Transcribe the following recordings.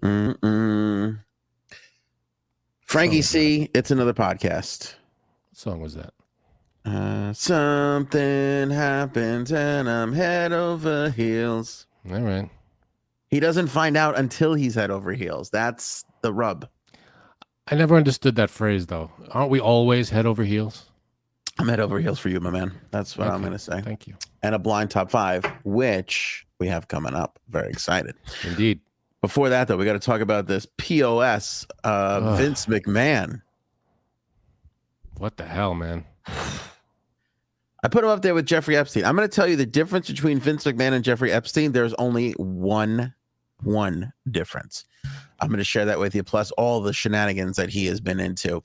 Mm-mm. Frankie C, it's another podcast. What song was that? Something happens and I'm head over heels. All right. He doesn't find out until he's head over heels. That's the rub. I never understood that phrase, though. Aren't we always head over heels? I'm head over heels for you, my man. That's what I'm going to say. Thank you. And a blind top 5, which we have coming up. Very excited. Indeed. Before that, though, we got to talk about this POS, Vince McMahon. What the hell, man? I put him up there with Jeffrey Epstein. I'm going to tell you the difference between Vince McMahon and Jeffrey Epstein. There's only one difference. I'm going to share that with you, plus all the shenanigans that he has been into.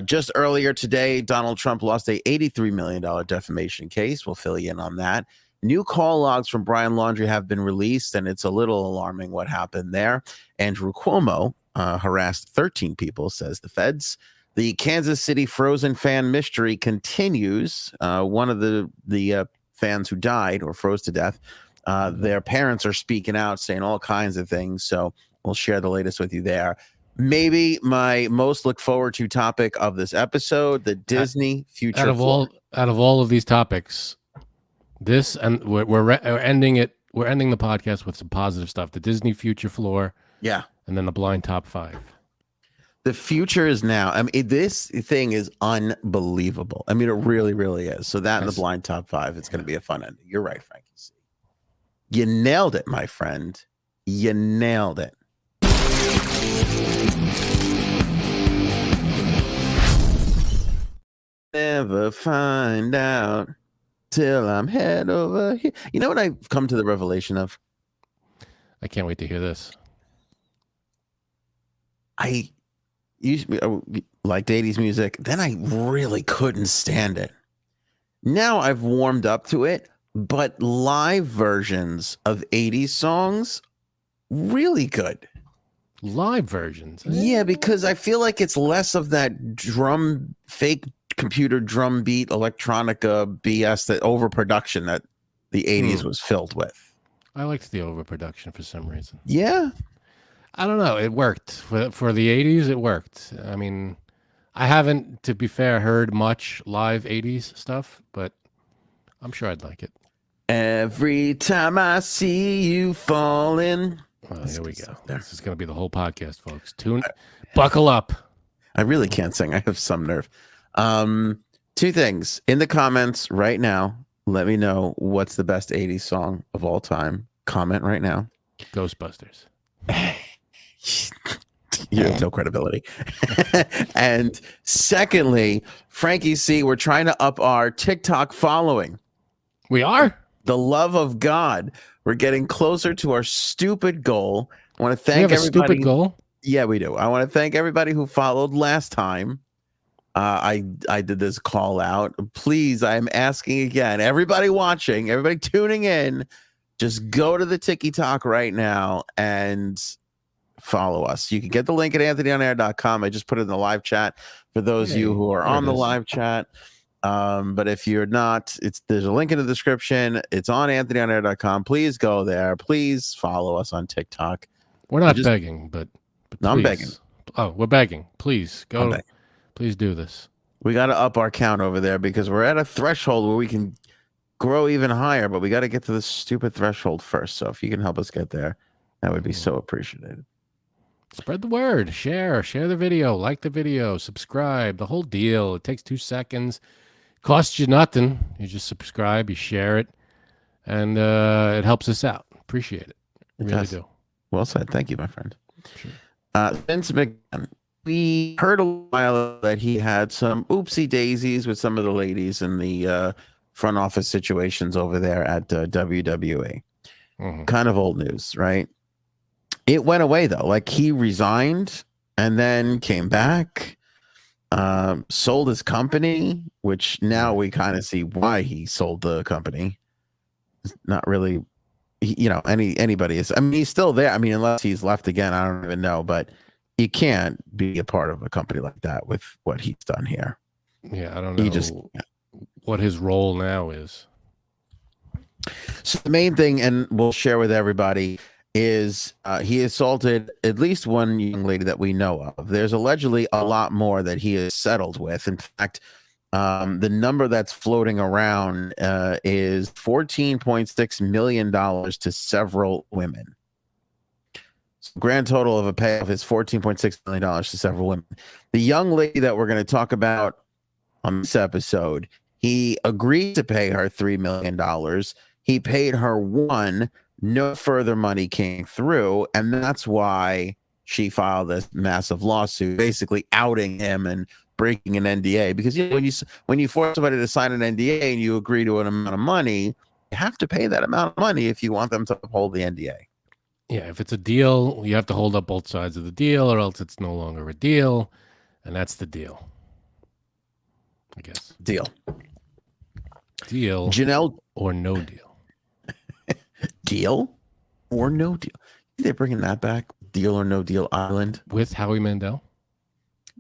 Just earlier today, Donald Trump lost a $83 million defamation case. We'll fill you in on that. New call logs from Brian Laundrie have been released, and it's a little alarming what happened there. Andrew Cuomo harassed 13 people, says the feds. The Kansas City Frozen fan mystery continues. One of the fans who died or froze to death, their parents are speaking out, saying all kinds of things. So we'll share the latest with you there. Maybe my most look forward to topic of this episode, the Disney future. Out of all of these topics, this, and we're ending it. We're ending the podcast with some positive stuff. The Disney future floor. Yeah. And then the blind top 5. The future is now. I mean, this thing is unbelievable. I mean, it really, really is. So that and the blind top 5, it's going to be a fun ending. You're right, Frankie. You nailed it, my friend. You nailed it. Never find out till I'm head over here. You know what I've come to the revelation of? I can't wait to hear this. I used to liked 80s music. Then I really couldn't stand it. Now I've warmed up to it, but live versions of 80s songs, really good. Live versions? Yeah, because I feel like it's less of that fake computer drum beat, electronica BS, that overproduction that the 80s was filled with. I liked the overproduction for some reason. Yeah. I don't know. It worked. For the 80s, it worked. I mean, I haven't, to be fair, heard much live 80s stuff, but I'm sure I'd like it. Every time I see you falling. Well, here we go. This is going to be the whole podcast, folks. Buckle up. I really can't sing. I have some nerve. 2 things. In the comments right now, let me know what's the best 80s song of all time. Comment right now. Ghostbusters. You have no credibility. And secondly, Frankie C, we're trying to up our TikTok following. We are? The love of God. We're getting closer to our stupid goal. I want to thank everybody. Stupid goal? Yeah, we do. I want to thank everybody who followed last time. I did this call out. Please, I'm asking again. Everybody watching, everybody tuning in, just go to the TikTok right now and follow us. You can get the link at anthonyonair.com. I just put it in the live chat for those of you who are on the live chat. But if you're not, there's a link in the description. It's on anthonyonair.com. Please go there. Please follow us on TikTok. We're not begging, but no, I'm begging. Oh, we're begging. Please go. Please do this. We got to up our count over there because we're at a threshold where we can grow even higher, but we got to get to this stupid threshold first. So if you can help us get there, that would be so appreciated. Spread the word. Share the video. Like the video. Subscribe. The whole deal. It takes 2 seconds. Costs you nothing. You just subscribe. You share it. And it helps us out. Appreciate it. I really do. Well said. Thank you, my friend. Sure. Vince McMahon. We heard a while that he had some oopsie daisies with some of the ladies in the front office situations over there at WWE. Kind of old news, right? It went away, though. Like, he resigned and then came back, sold his company, which now we kind of see why he sold the company. It's not really, anybody is. I mean, he's still there. I mean, unless he's left again, I don't even know. But you can't be a part of a company like that with what he's done here. Yeah, I don't know what his role now is. So the main thing, and we'll share with everybody, is he assaulted at least one young lady that we know of. There's allegedly a lot more that he is settled with. In fact, the number that's floating around is $14.6 million to several women. So grand total of a payoff is $14.6 million to several women. The young lady that we're going to talk about on this episode, he agreed to pay her $3 million. He paid her one. No further money came through, and that's why she filed this massive lawsuit, basically outing him and breaking an NDA. Because when you force somebody to sign an NDA and you agree to an amount of money, you have to pay that amount of money if you want them to uphold the NDA. Yeah, if it's a deal, you have to hold up both sides of the deal, or else it's no longer a deal, and that's the deal. I guess. Deal. Janelle, or no deal. Deal or no deal? They're bringing that back. Deal or no deal island with Howie Mandel.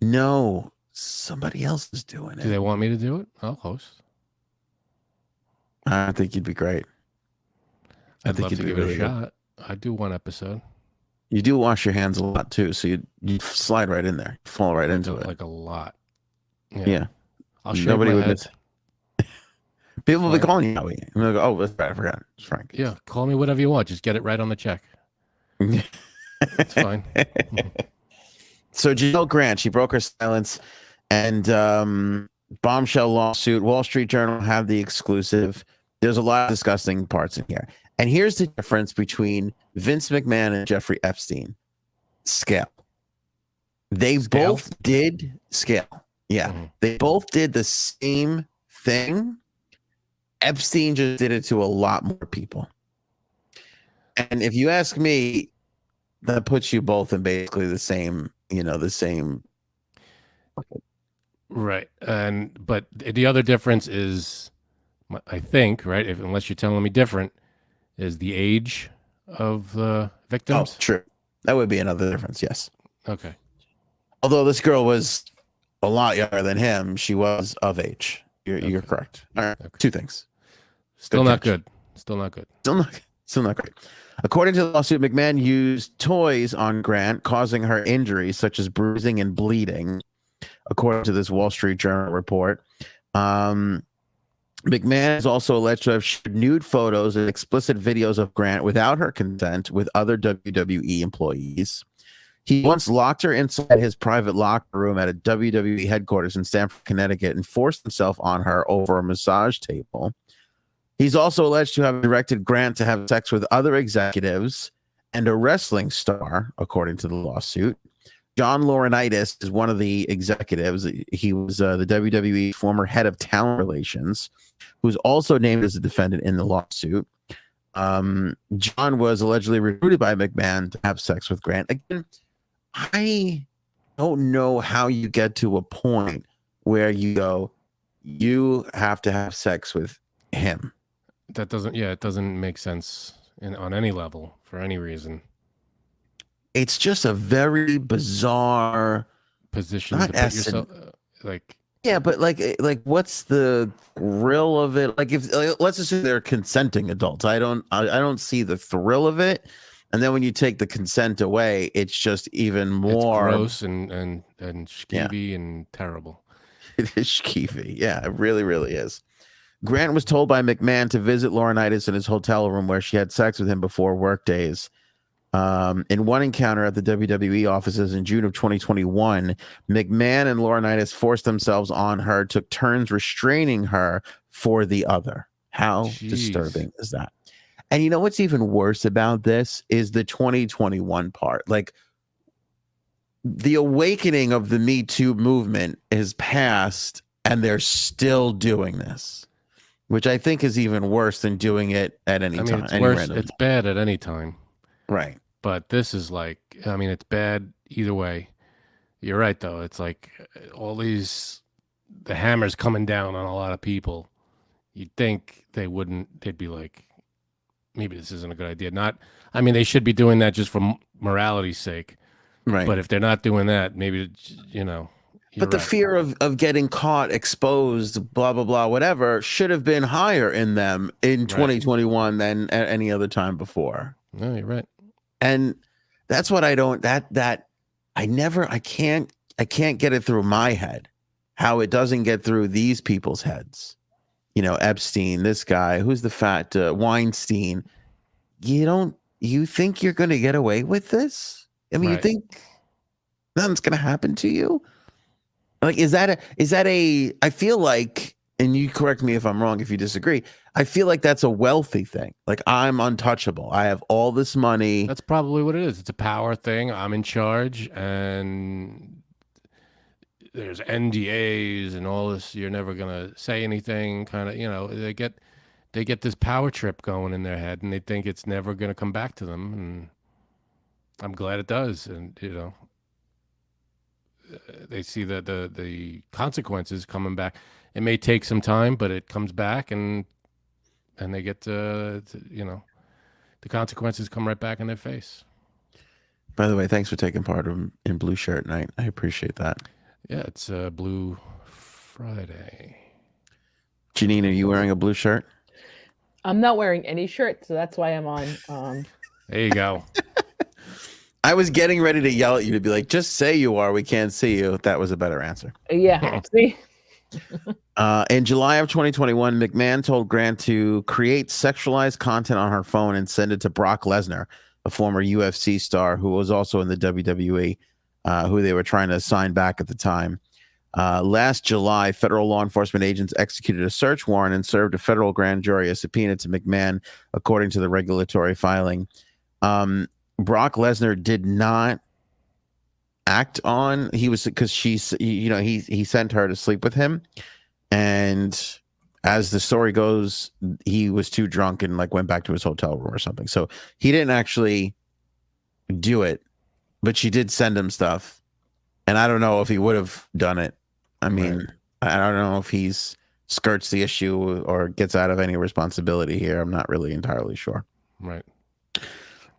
No, somebody else is doing it. Do they want me to do it? I'll host. I think you'd be great. I'd love to give it a shot. I do one episode. You do wash your hands a lot too, so you slide right in there, you fall right into it like a lot. Yeah. I'll shave my head. People will be calling you Howie. And they'll go, oh, that's right. I forgot. It's Frank. Yeah. Call me whatever you want. Just get it right on the check. It's fine. So Janelle Grant, she broke her silence, and bombshell lawsuit. Wall Street Journal have the exclusive. There's a lot of disgusting parts in here. And here's the difference between Vince McMahon and Jeffrey Epstein. Scale. They both did scale. Yeah. Mm-hmm. They both did the same thing. Epstein just did it to a lot more people. And if you ask me, that puts you both in basically the same, the same. Right. But the other difference is, I think, right, unless you're telling me different, is the age of the victims. Oh, true. That would be another difference, yes. Okay. Although this girl was a lot younger than him, she was of age. You're correct. All right. Okay. Two things. Still not good. Still not good. Still not great. According to the lawsuit, McMahon used toys on Grant, causing her injuries such as bruising and bleeding, according to this Wall Street Journal report. McMahon is also alleged to have shared nude photos and explicit videos of Grant without her consent with other WWE employees. He once locked her inside his private locker room at a WWE headquarters in Stamford, Connecticut, and forced himself on her over a massage table. He's also alleged to have directed Grant to have sex with other executives and a wrestling star, according to the lawsuit. John Laurinaitis is one of the executives. He was the WWE former head of talent relations, who's also named as a defendant in the lawsuit. John was allegedly recruited by McMahon to have sex with Grant. Again, I don't know how you get to a point where you go, you have to have sex with him. That doesn't, it doesn't make sense on any level for any reason. It's just a very bizarre position to put yourself yeah, but like what's the thrill of it? Like, if let's assume they're consenting adults. I don't see the thrill of it. And then when you take the consent away, it's just even more gross and skeevy and terrible. It is skeevy. Yeah, it really, really is. Grant was told by McMahon to visit Laurinaitis in his hotel room where she had sex with him before work days. In one encounter at the WWE offices in June of 2021, McMahon and Laurinaitis forced themselves on her, took turns restraining her for the other. How disturbing is that? And you know what's even worse about this is the 2021 part. Like, the awakening of the Me Too movement is past, and they're still doing this, which I think is even worse than doing it at any time. It's worse. It's bad at any time. Right. But this is like, it's bad either way. You're right, though. It's like all the hammer's coming down on a lot of people. You'd think they'd be like, maybe this isn't a good idea. They should be doing that just for morality's sake. Right. But if they're not doing that, maybe, But the fear of getting caught, exposed, blah, blah, blah, whatever, should have been higher in them in 2021 than at any other time before. No, you're right. And that's what I don't, I can't get it through my head how it doesn't get through these people's heads. Epstein, this guy, who's the fat Weinstein. You think you're going to get away with this? I mean, Right. you think nothing's going to happen to you? Like, is that I feel like, and you correct me if I'm wrong, if you disagree, I feel like that's a wealthy thing. Like, I'm untouchable. I have all this money. That's probably what it is. It's a power thing. I'm in charge, and there's NDAs and all this. You're never gonna say anything. Kind of, they get this power trip going in their head, and they think it's never gonna come back to them. And I'm glad it does. And they see the consequences coming back. It may take some time, but it comes back, and they get the consequences come right back in their face. By the way, thanks for taking part in Blue Shirt Night. I appreciate that. Yeah, it's Blue Friday. Janine, are you wearing a blue shirt? I'm not wearing any shirt, so that's why I'm on. There you go. I was getting ready to yell at you to be like, just say you are. We can't see you. That was a better answer. Yeah. See? In July of 2021, McMahon told Grant to create sexualized content on her phone and send it to Brock Lesnar, a former UFC star who was also in the WWE, who they were trying to sign back at the time. Last July, federal law enforcement agents executed a search warrant and served a federal grand jury a subpoena to McMahon, according to the regulatory filing. Brock Lesnar did not act on. He was because he sent her to sleep with him, and as the story goes, he was too drunk and went back to his hotel room or something. So he didn't actually do it, but she did send him stuff, and I don't know if he would have done it. I mean, right. I don't know if he's skirts the issue or gets out of any responsibility here. I'm not really entirely sure. Right.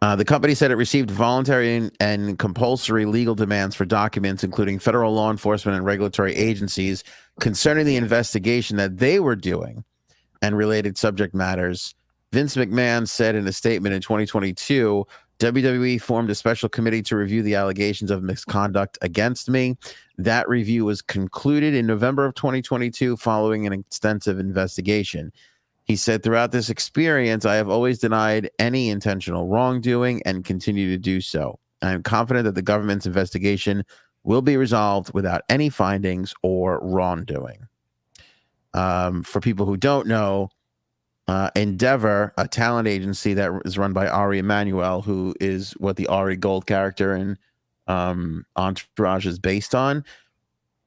The company said it received voluntary and compulsory legal demands for documents, including federal law enforcement and regulatory agencies, concerning the investigation that they were doing and related subject matters. Vince McMahon said in a statement in 2022, WWE formed a special committee to review the allegations of misconduct against me. That review was concluded in November of 2022 following an extensive investigation. He said, throughout this experience, I have always denied any intentional wrongdoing and continue to do so. I am confident that the government's investigation will be resolved without any findings or wrongdoing. For people who don't know, Endeavor, a talent agency that is run by Ari Emanuel, who is what the Ari Gold character in Entourage is based on,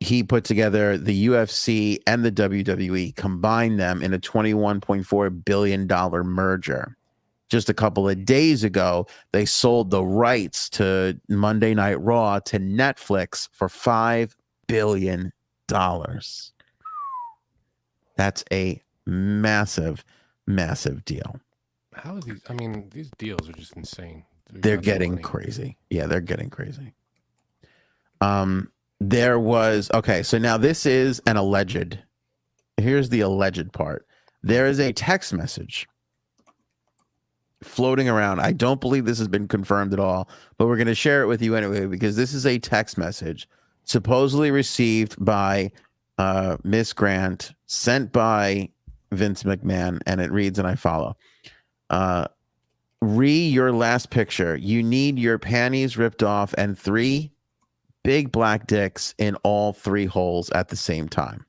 he put together the UFC and the WWE, combined them in a $21.4 billion merger. Just a couple of days ago, they sold the rights to Monday Night Raw to Netflix for $5 billion. That's a massive, massive deal. How are these? I mean, these deals are just insane. They're getting crazy. Yeah, they're getting crazy. There was, okay, so now this is an alleged. Here's the alleged part. There is a text message floating around. I don't believe this has been confirmed at all, but we're going to share it with you anyway, because this is a text message supposedly received by Miss Grant, sent by Vince McMahon, and it reads, and I follow. Your last picture. You need your panties ripped off and 3 big black dicks in all 3 holes at the same time.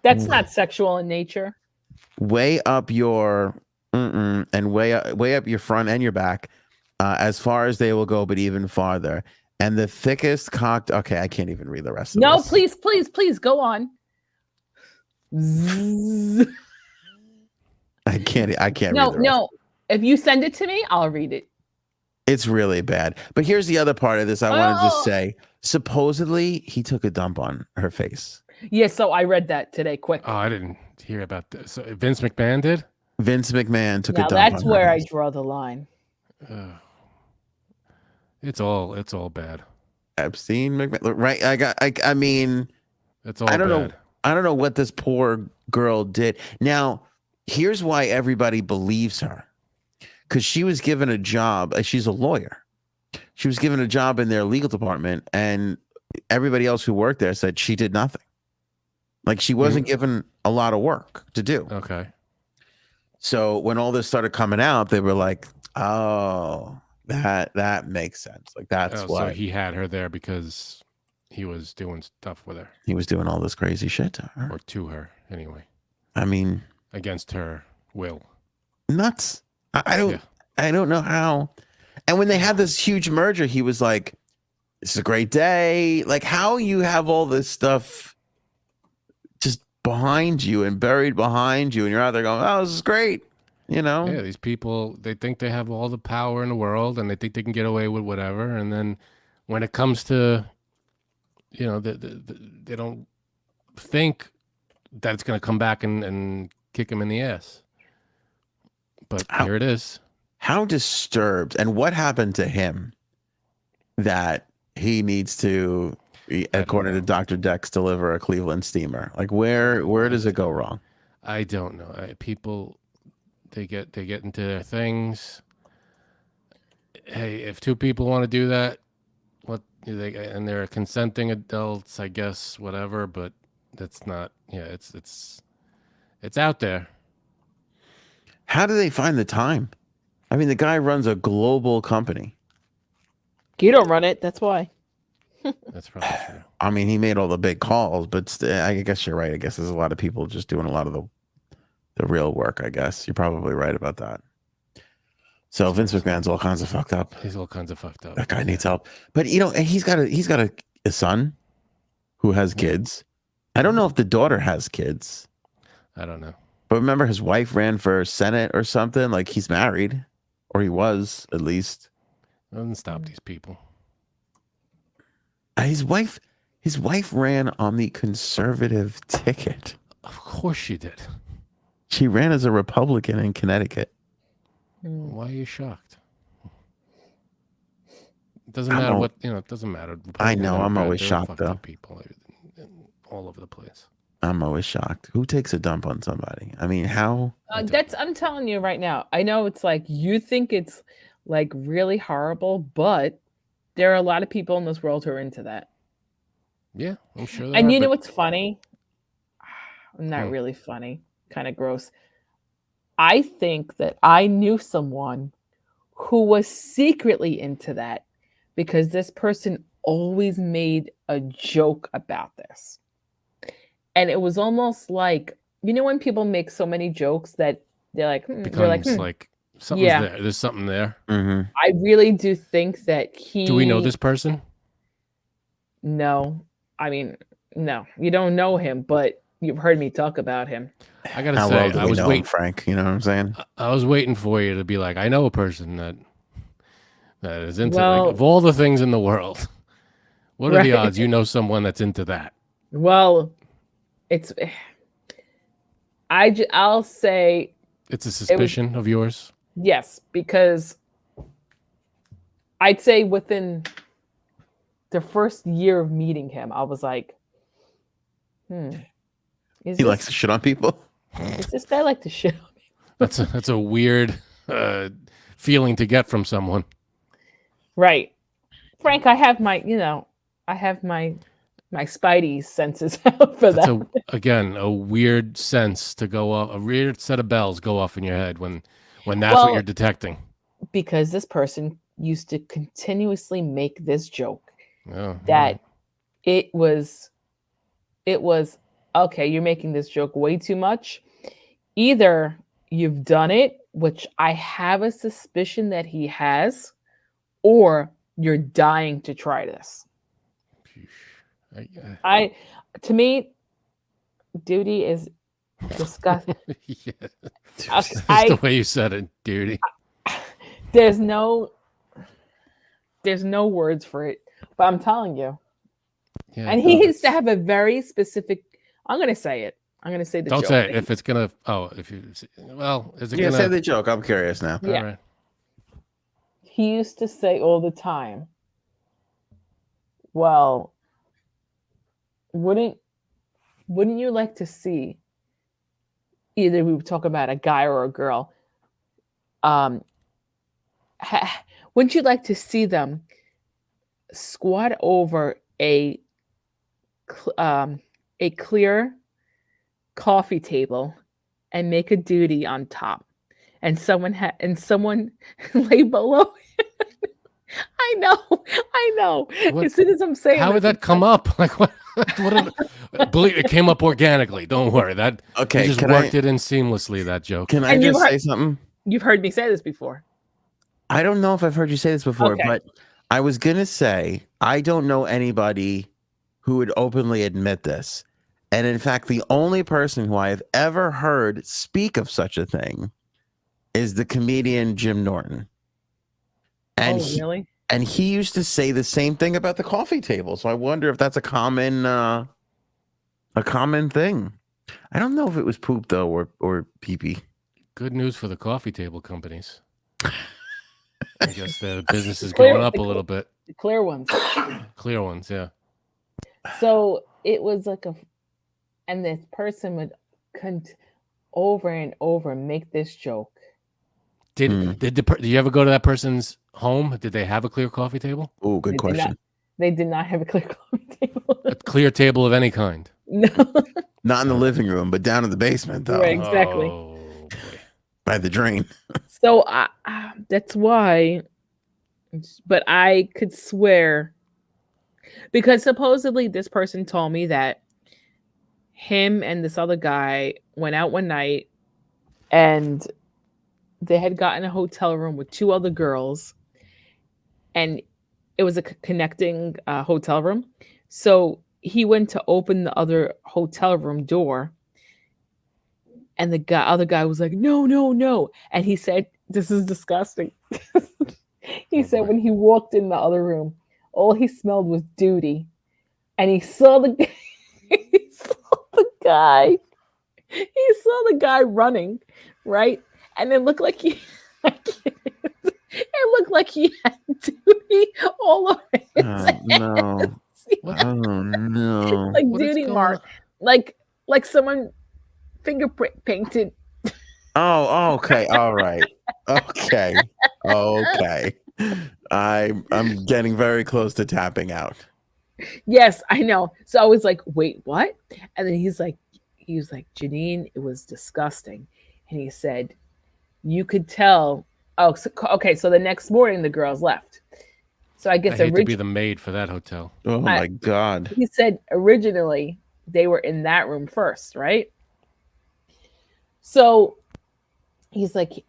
That's not sexual in nature. Way up your and way up your front and your back, as far as they will go, but even farther. And the thickest cocked. Okay, I can't even read the rest of this. No, please go on. I can't. No. If you send it to me, I'll read it. It's really bad. But here's the other part of this I want to just say. Supposedly, he took a dump on her face. Yes, so I read that today quick. Oh, I didn't hear about this. So Vince McMahon did? Vince McMahon took a dump on her face. That's where I draw the line. It's all bad. Epstein, McMahon, right? I mean, it's all I don't bad. know. I don't know what this poor girl did. Now, here's why everybody believes her. because she was given a job. She's a lawyer. She was given a job in their legal department, and everybody else who worked there said she did nothing. Like she wasn't given a lot of work to do. Okay. So when all this started coming out, they were like, "Oh, that makes sense. Like that's why." So he had her there because he was doing stuff with her. He was doing all this crazy shit to her. Or to her, anyway. I mean, against her will. Nuts. I don't know how. And when they had this huge merger, he was like, "This is a great day." Like how you have all this stuff just behind you and buried behind you, and you're out there going, "Oh, this is great." You know? Yeah, these people, they think they have all the power in the world, and they think they can get away with whatever. And then when it comes to, they don't think that it's going to come back and kick him in the ass. But here it is. How disturbed, and what happened to him that he needs to, according to Dr. Dex, deliver a Cleveland steamer? Like where does it go wrong? I don't know. People, they get into their things. Hey, if two people want to do that, and they're consenting adults, I guess, whatever. But that's not. Yeah, it's out there. How do they find the time? I mean, the guy runs a global company. You don't run it. That's why. That's probably true. I mean, he made all the big calls, but I guess you're right. I guess there's a lot of people just doing a lot of the real work, I guess. You're probably right about that. So Vince McMahon's all kinds of fucked up. He's all kinds of fucked up. That guy needs help. But, and he's got a son who has kids. I don't know if the daughter has kids. I don't know. But remember his wife ran for Senate or something? Like he's married. Or he was, at least. Doesn't stop these people. His wife ran on the conservative ticket. Of course she did. She ran as a Republican in Connecticut. Why are you shocked? It doesn't matter what, it doesn't matter. I know, I'm always shocked though. People all over the place. I'm always shocked. Who takes a dump on somebody? I mean, how? I'm telling you right now. I know it's like you think it's like really horrible, but there are a lot of people in this world who are into that. Yeah, I'm sure. And you know what's funny? Not really funny, kind of gross. I think that I knew someone who was secretly into that because this person always made a joke about this. And it was almost like, when people make so many jokes that they're like, like something's there. There's something there. Mm-hmm. I really do think that Do we know this person? No. I mean, no. You don't know him, but you've heard me talk about him. I gotta say, I was waiting, Frank. You know what I'm saying? I was waiting for you to be like, I know a person that is into like, of all the things in the world. What are the odds you know someone that's into that? Well, I'll say it's a suspicion of yours. Yes, because I'd say within the first year of meeting him, I was like, he likes to shit on people. Does this guy like to shit on me? That's a weird feeling to get from someone. Right. Frank, I have my spidey senses out for that. Again, a weird sense to go off, a weird set of bells go off in your head when that's what you're detecting. Because this person used to continuously make this joke that it was, okay, you're making this joke way too much. Either you've done it, which I have a suspicion that he has, or you're dying to try this. To me, duty is disgusting. Yeah. That's the way you said it, duty. There's no words for it, but I'm telling you. Yeah, and he used to have a very specific. I'm going to say it. I'm going to say the joke. Don't say it if it's going to. Oh, if you. Well, is it going to say the joke? I'm curious now. Yeah. All right. He used to say all the time, well, wouldn't you like to see, either we would talk about a guy or a girl, wouldn't you like to see them squat over a clear coffee table and make a duty on top, and someone lay below? I know. What? As soon as I'm saying, How would this, that come up? Like what? Believe it came up organically. Don't worry. That Okay, you just worked it in seamlessly. That joke. Can I And just say something? You've heard me say this before. I don't know if I've heard you say this before, Okay. but I was gonna say I don't know anybody who would openly admit this. And in fact, the only person who I have ever heard speak of such a thing is the comedian Jim Norton. And Really? And he used to say the same thing about the coffee table. So I wonder if that's a common thing. I don't know if it was poop though or pee-pee. Good news for the coffee table companies. I guess the business is going up a little bit. The clear ones. Clear ones, yeah. So it was like and this person would over and over make this joke. Did you ever go to that person's home? Did they have a clear coffee table? Oh, good question. They did not have a clear coffee table. A clear table of any kind? No. Not in the living room, but down in the basement though. Right, exactly. Oh, boy. By the drain. So that's why, but I could swear, because supposedly this person told me that him and this other guy went out one night and they had gotten a hotel room with two other girls, and it was a connecting hotel room. So he went to open the other hotel room door, and the other guy was like, no. And he said, this is disgusting. He said when he walked in the other room, all he smelled was duty. And he saw the guy running, right? And it looked like he had duty all over his hands. No. Oh no. Like duty mark. Like someone fingerprint painted. Oh, okay. All right. Okay. I'm getting very close to tapping out. Yes, I know. So I was like, wait, what? And then he was like, Janine, it was disgusting. And he said, you could tell. Oh, okay. So the next morning the girls left. So I guess I hate to be the maid for that hotel. Oh my God. He said originally they were in that room first, right? So he's like,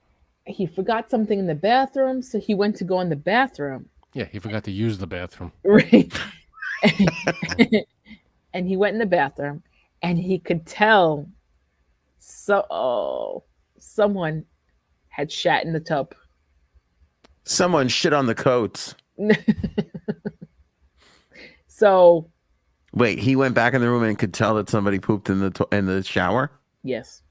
he forgot something in the bathroom, so he went to go in the bathroom. Yeah, he forgot to use the bathroom. Right. And he went in the bathroom, and he could tell someone had shat in the tub. Someone shit on the coats. So wait, he went back in the room and could tell that somebody pooped in the shower? Yes.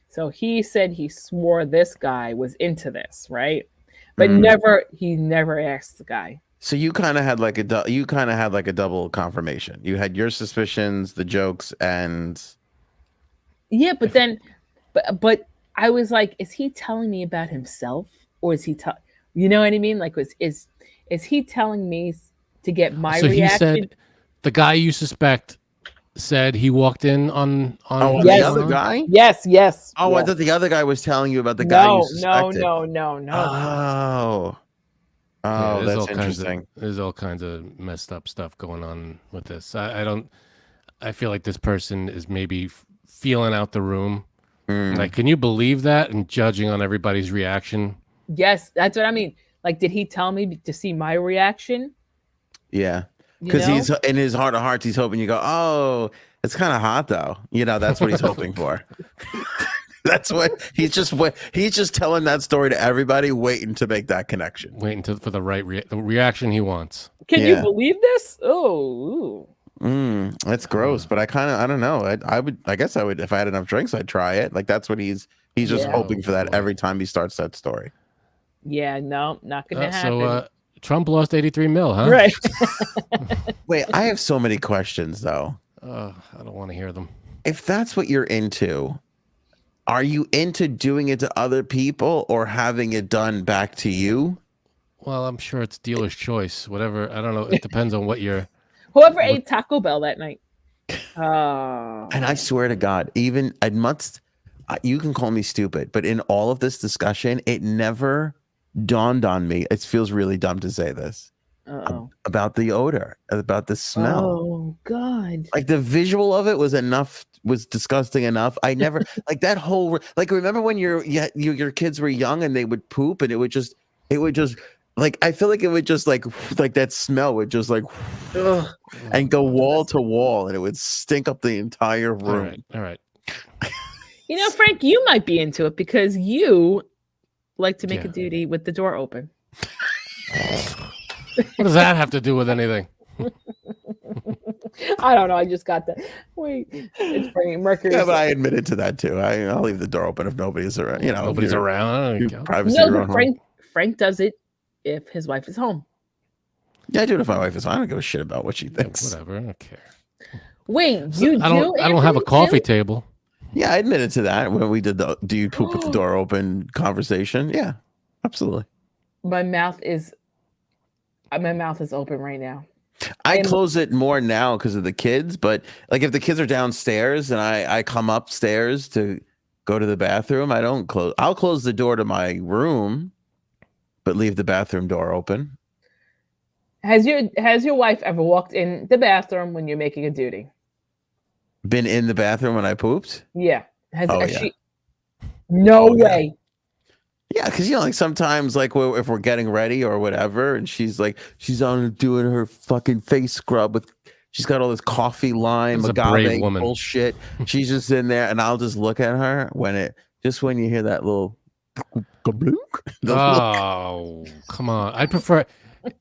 So he said he swore this guy was into this, right? But he never asked the guy. So you kind of had like a double confirmation. You had your suspicions, the jokes, and yeah. But then, but I was like, is he telling me about himself, or is he you know what I mean? Like, is he telling me to get my reaction? He said the guy you suspect said he walked in on the other guy? Yes. Oh, yes. I thought the other guy was telling you about the guy you suspected. No. Oh, that's interesting. There's all kinds of messed up stuff going on with this. I feel like this person is maybe feeling out the room. Like, can you believe that? And judging on everybody's reaction. Yes, that's what I mean. Like, did he tell me to see my reaction? Yeah. Because he's in his heart of hearts, he's hoping you go, oh, it's kind of hot though. You know, that's what he's hoping for. That's what he's just telling that story to everybody, waiting to make that connection. Waiting for the right the reaction he wants. Can you believe this? Oh, that's gross. But I don't know. I guess I would if I had enough drinks, I'd try it. Like that's what he's just hoping for that every time he starts that story. Yeah, no, not gonna happen. So Trump lost 83 mil, huh? Right. Wait, I have so many questions though. I don't want to hear them. If that's what you're into, Are you into doing it to other people or having it done back to you? Well, I'm sure it's dealer's choice. Whatever. I don't know. It depends on what you're. Whoever ate Taco Bell that night. Oh. And I swear to God, even I must, you can call me stupid, but in all of this discussion, it never dawned on me. It feels really dumb to say this about the odor, about the smell. Oh God! Like the visual of it was disgusting enough. I never like that whole remember when your kids were young and they would poop and it would just like I feel like it would just like that smell would just like and go wall to wall and it would stink up the entire room. All right. You know, Frank, you might be into it because you like to make a duty with the door open. What does that have to do with anything? I don't know. I just got that. Wait, it's bringing Mercury. Yeah, but I admitted to that too. I'll leave the door open if nobody's around. You know, nobody's around. Privacy. No, but Frank does it if his wife is home. Yeah, I do it if my wife is home. I don't give a shit about what she thinks. Whatever. I don't care. Wait, I don't have a coffee table. Yeah, I admitted to that when we did the "do you poop with the door open" conversation. Yeah, absolutely. My mouth is open right now. I close it more now because of the kids, but like if the kids are downstairs and I come upstairs to go to the bathroom, I don't close. I'll close the door to my room, but leave the bathroom door open. Has your wife ever walked in the bathroom when you're making a duty? Been in the bathroom when I pooped? Yeah. Has she? No way. Yeah, because like sometimes like if we're getting ready or whatever, and she's on doing her fucking face scrub with, she's got all this coffee lime agave bullshit. She's just in there, and I'll just look at her when you hear that little. Oh, come on! I prefer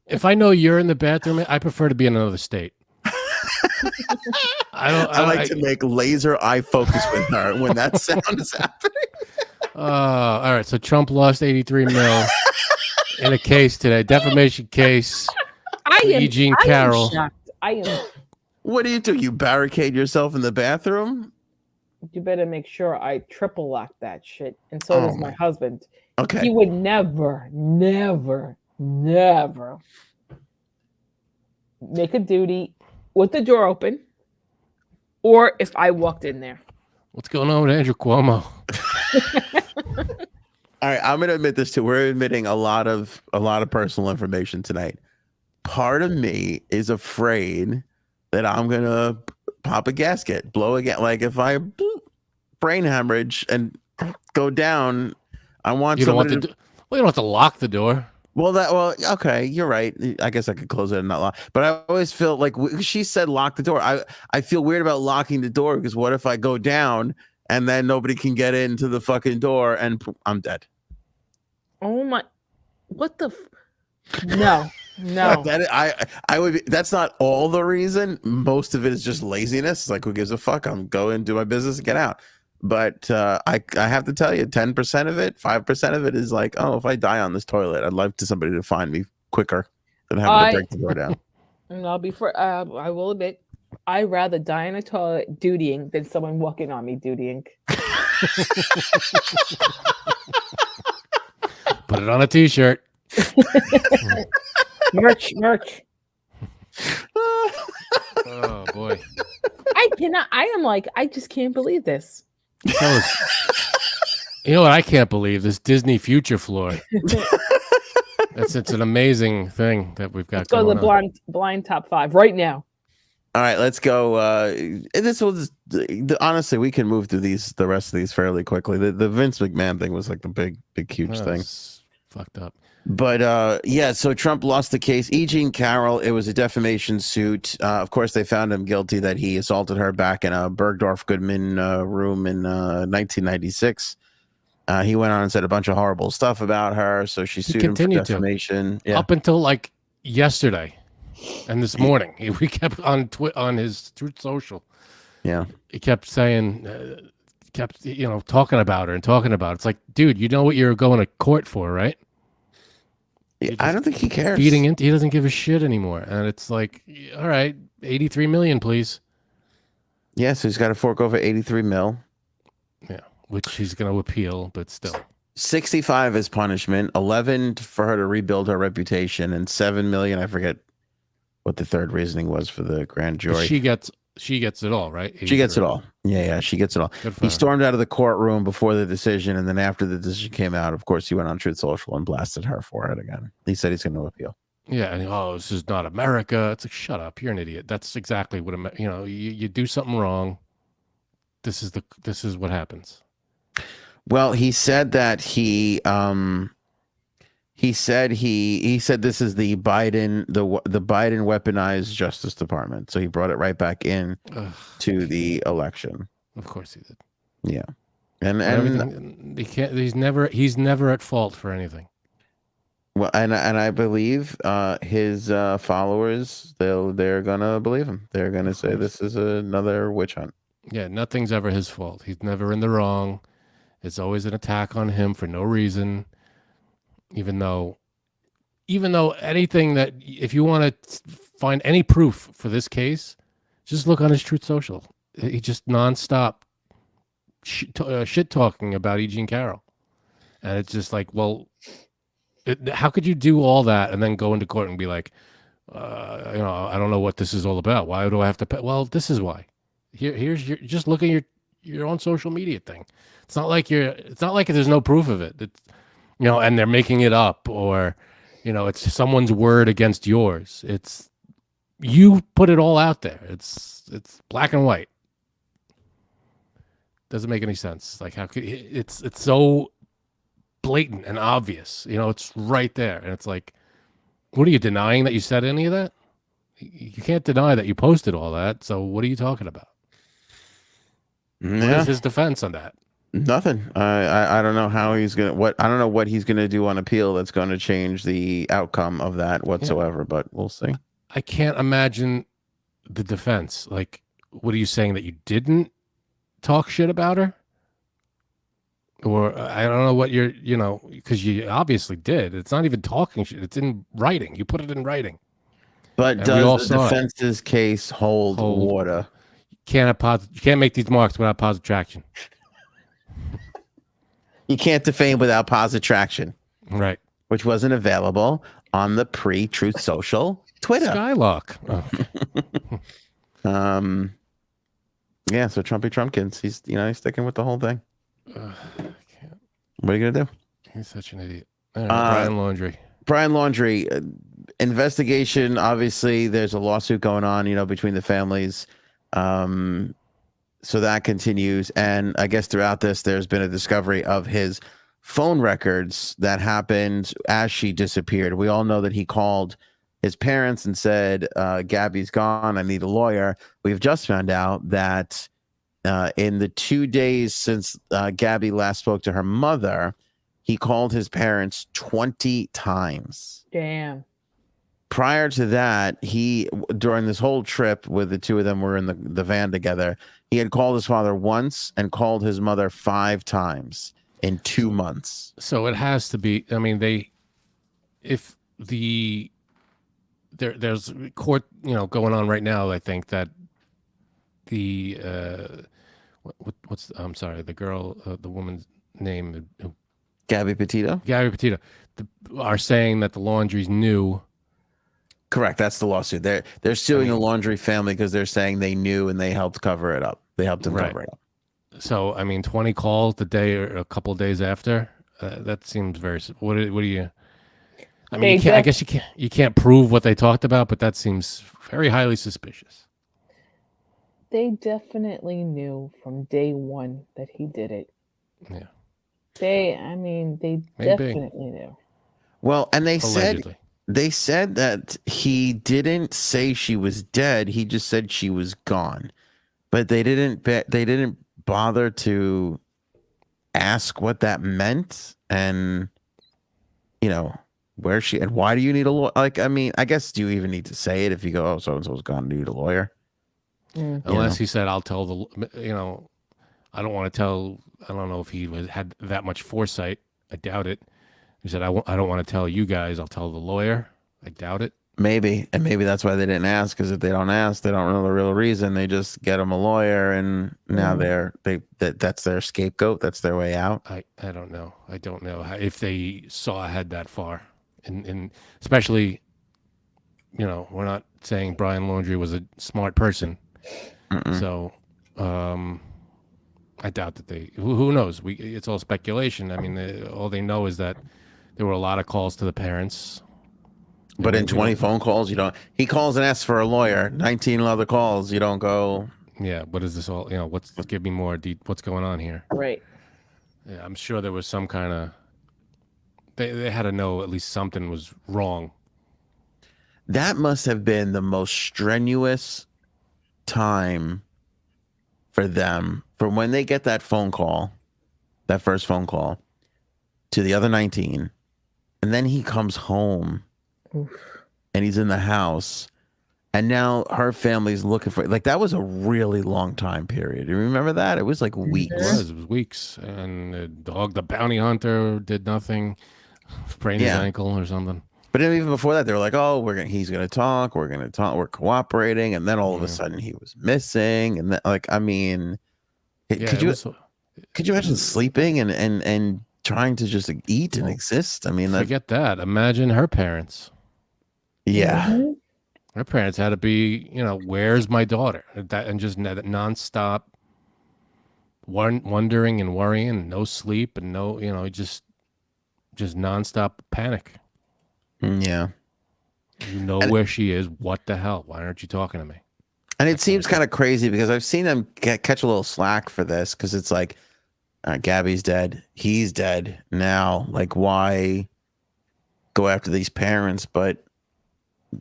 if I know you're in the bathroom. I prefer to be in another state. I like to make laser eye focus with her when that sound is happening. All right. So Trump lost 83 mil in a case today, defamation case. Eugene Carroll. I am. What do? You barricade yourself in the bathroom? You better make sure I triple lock that shit, and so does my husband. Okay. He would never make a duty with the door open, or if I walked in there. What's going on with Andrew Cuomo? All right, I'm going to admit this too. We're admitting a lot of personal information tonight. Part of me is afraid that I'm going to pop a gasket, blow again. Like if I brain hemorrhage and go down, I want somebody you don't have to lock the door. Well, okay, you're right. I guess I could close it and not lock. But I always feel like she said lock the door. I feel weird about locking the door because what if I go down and then nobody can get into the fucking door and I'm dead? Oh my! What the? No. I would. That's not all the reason. Most of it is just laziness. It's like who gives a fuck? I'm going to do my business and get out. But I have to tell you, 10% of it, 5% of it is like, oh, if I die on this toilet, I'd love somebody to find me quicker than having to break the door down. And I will admit, I'd rather die in a toilet dutying than someone walking on me dutying. Put it on a t-shirt. merch. Oh boy. I just can't believe this. You know what I can't believe? This Disney future floor. It's an amazing thing that we've got. Let's go to the blind top 5 right now. All right, let's go. Honestly, we can move through the rest of these fairly quickly. The Vince McMahon thing was like the big huge thing. Fucked up. But so Trump lost the case. Eugene Carroll, it was a defamation suit. Of course, they found him guilty that he assaulted her back in a Bergdorf Goodman room in 1996. He went on and said a bunch of horrible stuff about her, so she sued him for defamation. Yeah. Up until like yesterday and this morning, we kept on his Truth Social. Yeah, he kept saying, talking about her and talking about it. It's like, dude, you know what you're going to court for, right? I don't think he cares. He doesn't give a shit anymore, and it's like, all right, 83 million, please. Yeah, so he's got to fork over 83 mil. Yeah, which he's going to appeal, but still. 65 is punishment, 11 for her to rebuild her reputation, and 7 million. I forget what the third reasoning was for the grand jury. She gets it all, right? She gets it all. Yeah, she gets it all. Good for He her. stormed out of the courtroom before the decision, and then after the decision came out, of course, he went on Truth Social and blasted her for it again. He said he's going to appeal. Yeah, and this is not America. It's like, shut up, you're an idiot. That's exactly what you do something wrong. This is what happens. Well, he said that he said this is the Biden weaponized Justice Department. So he brought it right back in to the election. Of course he did. Yeah. And everything, he's never at fault for anything. Well, and I believe his followers, they're gonna believe him. They're gonna say this is another witch hunt. Yeah, nothing's ever his fault. He's never in the wrong. It's always an attack on him for no reason. Even though anything that, if you want to find any proof for this case, just look on his Truth Social. He just nonstop shit talking about E. Jean Carroll, and it's just like, well, how could you do all that and then go into court and be like, I don't know what this is all about. Why do I have to pay? Well, this is why. Here's your, just look at your own social media thing. It's not like there's no proof of it. It's, and they're making it up, or, it's someone's word against yours. It's, you put it all out there. It's black and white. Doesn't make any sense. Like, how could it's so blatant and obvious, it's right there. And it's like, what are you denying that you said any of that? You can't deny that you posted all that. So what are you talking about? Yeah. What is his defense on that? Nothing. I don't know how he's gonna I don't know what he's gonna do on appeal that's going to change the outcome of that whatsoever. But we'll see. I can't imagine the defense. Like, what are you saying, that you didn't talk shit about her? Or I don't know what you're, because you obviously did. It's not even talking shit. It's in writing. You put it in writing. But And does the defense's case hold water? You can't make these marks without positive traction. You can't defame without positive traction. Right. Which wasn't available on the pre-Truth Social Twitter. Skylock. Oh. Yeah, so Trumpy Trumpkins, he's sticking with the whole thing. I can't. What are you gonna do? He's such an idiot. Brian Laundrie. Brian Laundrie, investigation. Obviously, there's a lawsuit going on, between the families. So that continues, and I guess throughout this, there's been a discovery of his phone records that happened as she disappeared. We all know that he called his parents and said, "Gabby's gone. I need a lawyer." We've just found out that in the 2 days since Gabby last spoke to her mother, he called his parents 20 times. Damn. Prior to that, during this whole trip where the two of them were in the van together, he had called his father once and called his mother 5 times in 2 months. So it has to be. I mean, there's court, going on right now. I think that I'm sorry, the girl, the woman's name, Gabby Petito. Are saying that the Laundries knew. Correct. That's the lawsuit. They're suing the Laundrie family because they're saying they knew and they helped cover it up. They helped him cover it up. So, 20 calls the day or a couple of days after. That seems very. What do you? I mean, I guess you can't prove what they talked about, but that seems very highly suspicious. They definitely knew from day one that he did it. Yeah. They definitely knew. Well, and Allegedly. They said that he didn't say she was dead. He just said she was gone. But they didn't bother to ask what that meant, and where she, and why do you need a lawyer? Like, I mean, I guess, do you even need to say it if you go, oh, so and so's gone, need a lawyer? Unless he said, I'll tell I don't want to tell. I don't know if he had that much foresight. I doubt it. He said, I don't want to tell you guys. I'll tell the lawyer. I doubt it. Maybe, and maybe that's why they didn't ask, because if they don't ask, they don't know the real reason. They just get them a lawyer, and now that's their scapegoat. That's their way out. I don't know. I don't know if they saw ahead that far, and especially, we're not saying Brian Laundrie was a smart person, so I doubt that they. Who knows? It's all speculation. I mean, all they know is that there were a lot of calls to the parents. But in 20 phone calls, you don't. He calls and asks for a lawyer. 19 other calls, you don't go. Yeah, what is this all? Give me more. What's going on here? Right. Yeah, I'm sure there was some kind of. They had to know at least something was wrong. That must have been the most strenuous time for them, from when they get that phone call, that first phone call, to the other 19, and then he comes home. Oof. And he's in the house, and now her family's looking for, like, that was a really long time period. You remember that? It was like weeks. It was weeks, and the bounty hunter did nothing, sprained his ankle or something. But even before that, they were like, "Oh, he's gonna talk. We're cooperating," and then all of a sudden he was missing, and then, like, I mean, could you imagine sleeping and trying to just eat and exist? I mean, forget that. Imagine her parents. Yeah. Her parents had to be, where's my daughter? And just nonstop wondering and worrying, and no sleep, and no, just nonstop panic. Yeah. Where she is. What the hell? Why aren't you talking to me? And it seems kind of crazy, because I've seen them catch a little slack for this, because it's like, Gabby's dead. He's dead now. Like, why go after these parents? But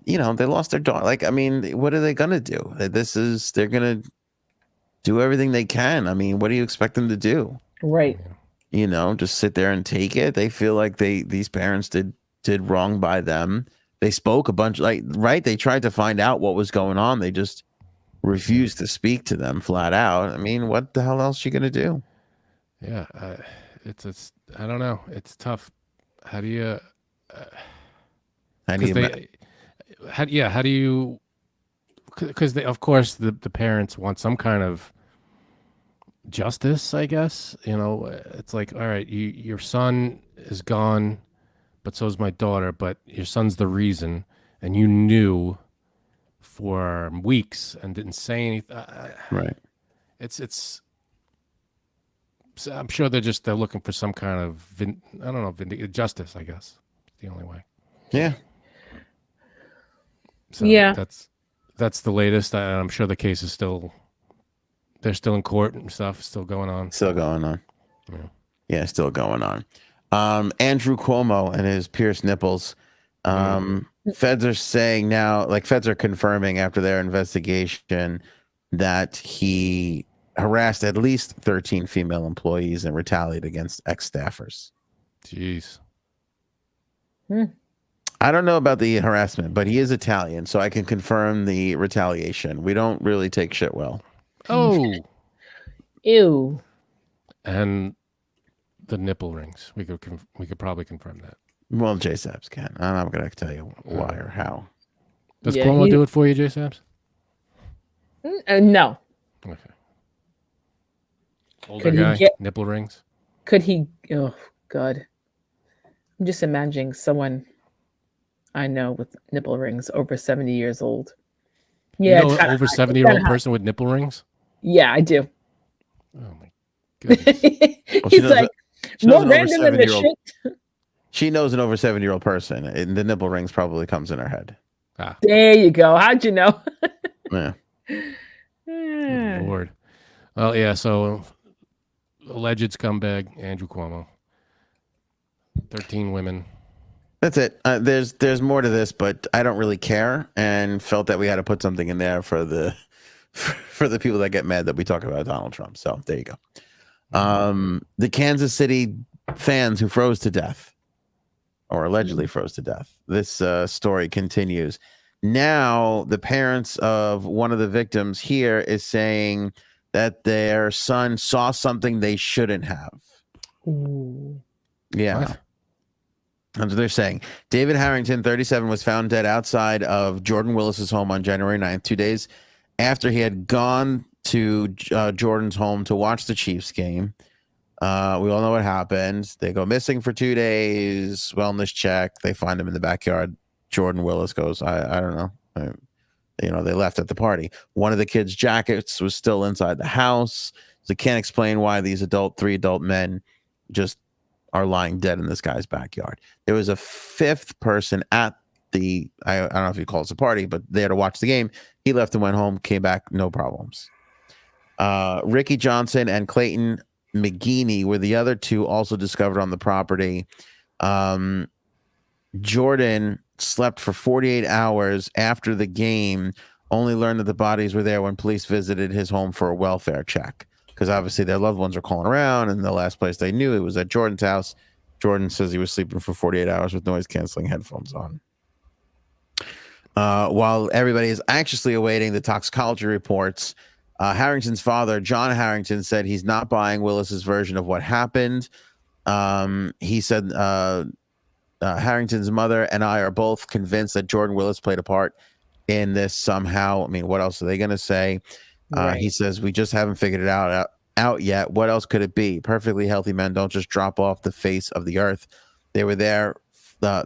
they lost their daughter. Like, I mean, what are they gonna do? They're gonna do everything they can. I mean, what do you expect them to do? Right. Just sit there and take it. They feel like these parents did wrong by them. They spoke a bunch, right? They tried to find out what was going on. They just refused to speak to them flat out. I mean, what the hell else are you gonna do? Yeah, it's I don't know. It's tough. How do you? How do you? Because of course, the parents want some kind of justice, I guess. It's like, all right, your son is gone, but so is my daughter. But your son's the reason, and you knew for weeks and didn't say anything. Right. It's. I'm sure they're looking for some kind of justice, I guess. It's the only way. Yeah. So that's the latest. I'm sure the case is they're still in court and stuff, still going on. Still going on. Yeah, still going on. Andrew Cuomo and his pierced nipples. Feds are saying now, like, Feds are confirming after their investigation that he harassed at least 13 female employees and retaliated against ex-staffers. Jeez. I don't know about the harassment, but he is Italian, so I can confirm the retaliation. We don't really take shit well. Oh. Ew. And the nipple rings. We could probably confirm that. Well, J Sabs can. I'm not going to tell you why or how. Does Cuomo do it for you, J Sabs? No. Okay. Older guy, nipple rings. Could he? Oh God! I'm just imagining someone I know with nipple rings over 70 years old. Yeah, over 70-year-old person with nipple rings. Yeah, I do. Oh my goodness! He's like more random than the shit. She knows an over 70-year-old person, and the nipple rings probably comes in her head. There you go. How'd you know? Yeah. Good Lord. Well, yeah. So alleged scumbag Andrew Cuomo. 13 women. That's it. There's more to this, but I don't really care, and felt that we had to put something in there for the people that get mad that we talk about Donald Trump. So there you go. The Kansas City fans who froze to death, or allegedly froze to death. This story continues. Now, the parents of one of the victims here is saying that their son saw something they shouldn't have. Ooh. Yeah. What? That's what they're saying. David Harrington, 37, was found dead outside of Jordan Willis's home on January 9th, 2 days after he had gone to Jordan's home to watch the Chiefs game. We all know what happened. They go missing for 2 days. Wellness check. They find him in the backyard. Jordan Willis goes, I don't know. They left at the party. One of the kids' jackets was still inside the house. So can't explain why these three adult men just are lying dead in this guy's backyard. There was a fifth person at I don't know if you call it a party, but there to watch the game. He left and went home, came back, no problems. Ricky Johnson and Clayton McGeeney were the other two also discovered on the property. Jordan slept for 48 hours after the game, only learned that the bodies were there when police visited his home for a welfare check. Because obviously their loved ones were calling around, and the last place they knew it was at Jordan's house. Jordan says he was sleeping for 48 hours with noise-canceling headphones on. While everybody is anxiously awaiting the toxicology reports, Harrington's father, John Harrington, said he's not buying Willis's version of what happened. He said Harrington's mother and I are both convinced that Jordan Willis played a part in this somehow. I mean, what else are they going to say? Right. He says, we just haven't figured it out yet. What else could it be? Perfectly healthy men don't just drop off the face of the earth. They were there.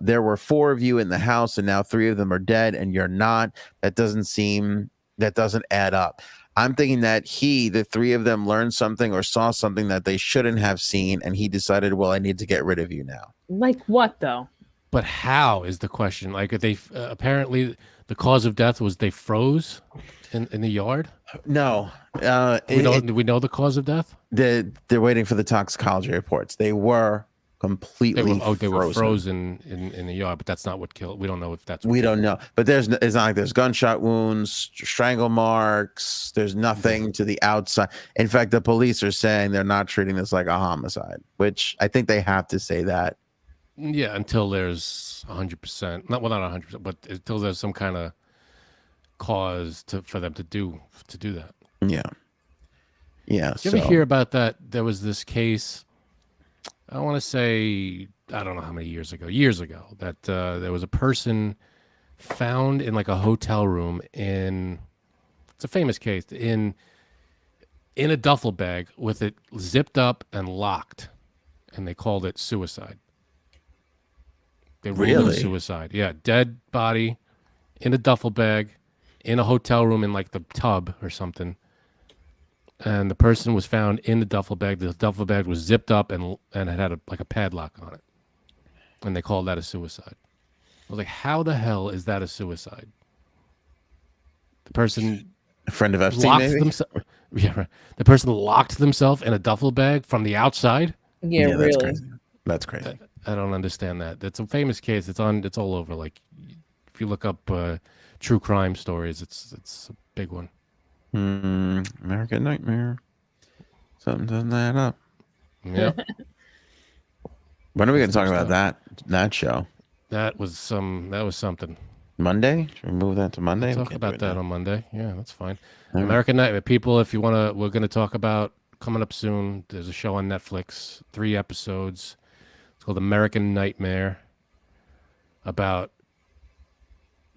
There were 4 of you in the house, and now 3 of them are dead, and you're not. That doesn't add up. I'm thinking that the 3 of them learned something or saw something that they shouldn't have seen, and he decided, well, I need to get rid of you now. Like what, though? But how is the question? Like, they apparently the cause of death was they froze in the yard. No, do we know the cause of death? They're waiting for the toxicology reports. They were completely they were frozen in the yard, but that's not what killed. We don't know if that's what we don't know. But it's not like there's gunshot wounds, strangle marks. There's nothing to the outside. In fact, the police are saying they're not treating this like a homicide, which I think they have to say that. Yeah, until there's 100%, not 100%, but until there's some kind of cause for them to do that. Yeah. Did you ever hear about that? There was this case, I want to say, I don't know how many years ago, that there was a person found in like a hotel room it's a famous case, in a duffel bag with it zipped up and locked, and they called it suicide. They ruled it suicide. Yeah, dead body in a duffel bag in a hotel room in like the tub or something. And the person was found in the duffel bag. The duffel bag was zipped up and it had a padlock on it. And they called that a suicide. I was like, how the hell is that a suicide? The person, a friend of Epstein, maybe? Yeah, right. The person locked themselves in a duffel bag from the outside. Yeah, really. That's crazy. I don't understand that. It's a famous case. It's all over. Like, if you look up true crime stories, it's a big one. American Nightmare. Something doesn't add up. Yeah. When are we going to talk about that show? That was something. Monday? Should we move that to Monday? We'll talk about that on Monday. Yeah, that's fine. All American Nightmare. People, if you want to, we're going to talk about, coming up soon, there's a show on Netflix, 3 episodes. It's called American Nightmare. About,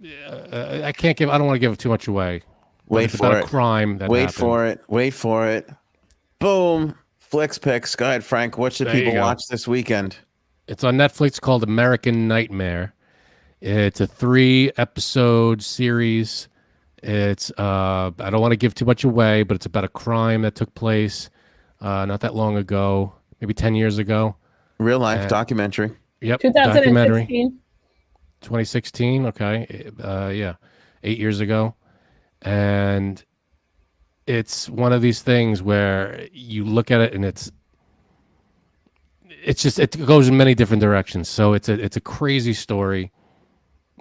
I don't want to give too much away. Wait for it. A crime that happened. Wait for it. Boom. Flicks picks. Go ahead, Frank. What should people watch this weekend? It's on Netflix, called American Nightmare. It's a 3-episode series. It's I don't want to give too much away, but it's about a crime that took place not that long ago, maybe 10 years ago. Real life documentary. Yep. 2016. Documentary. 2016. Okay. Yeah. 8 years ago. And it's one of these things where you look at it and it goes in many different directions. So it's a crazy story,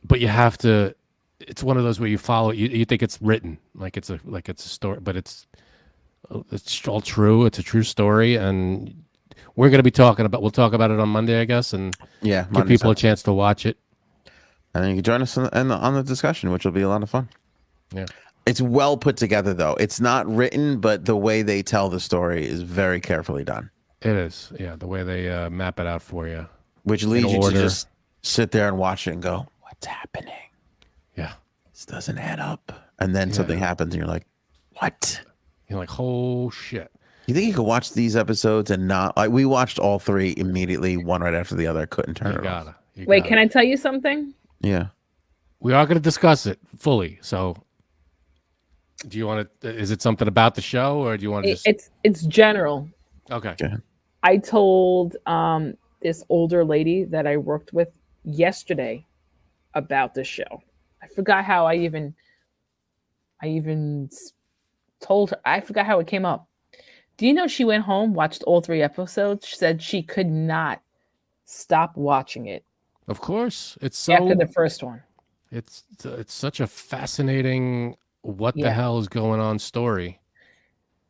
but you have to, it's one of those where you follow, you think it's written, like it's a story, but it's all true. It's a true story. And we'll talk about it on Monday, I guess. And give people a chance to watch it. And then you can join us on the discussion, which will be a lot of fun. Yeah. It's well put together, though. It's not written, but the way they tell the story is very carefully done. It is, yeah. The way they map it out for you, which leads you to just sit there and watch it and go, what's happening? Yeah. This doesn't add up. And then something happens and you're like, what? You're like, oh shit. You think you could watch these episodes and not like we watched all 3 immediately, one right after the other. I couldn't turn it off. Wait, can I tell you something? Yeah. We are going to discuss it fully. So do you want to, is it something about the show or do you want to just? It's general. Okay. I told this older lady that I worked with yesterday about the show. I forgot how I even told her. I forgot how it came up. Do you know she went home, watched all 3 episodes? She said she could not stop watching it. Of course. It's so after the first one. It's such a fascinating what the hell is going on story.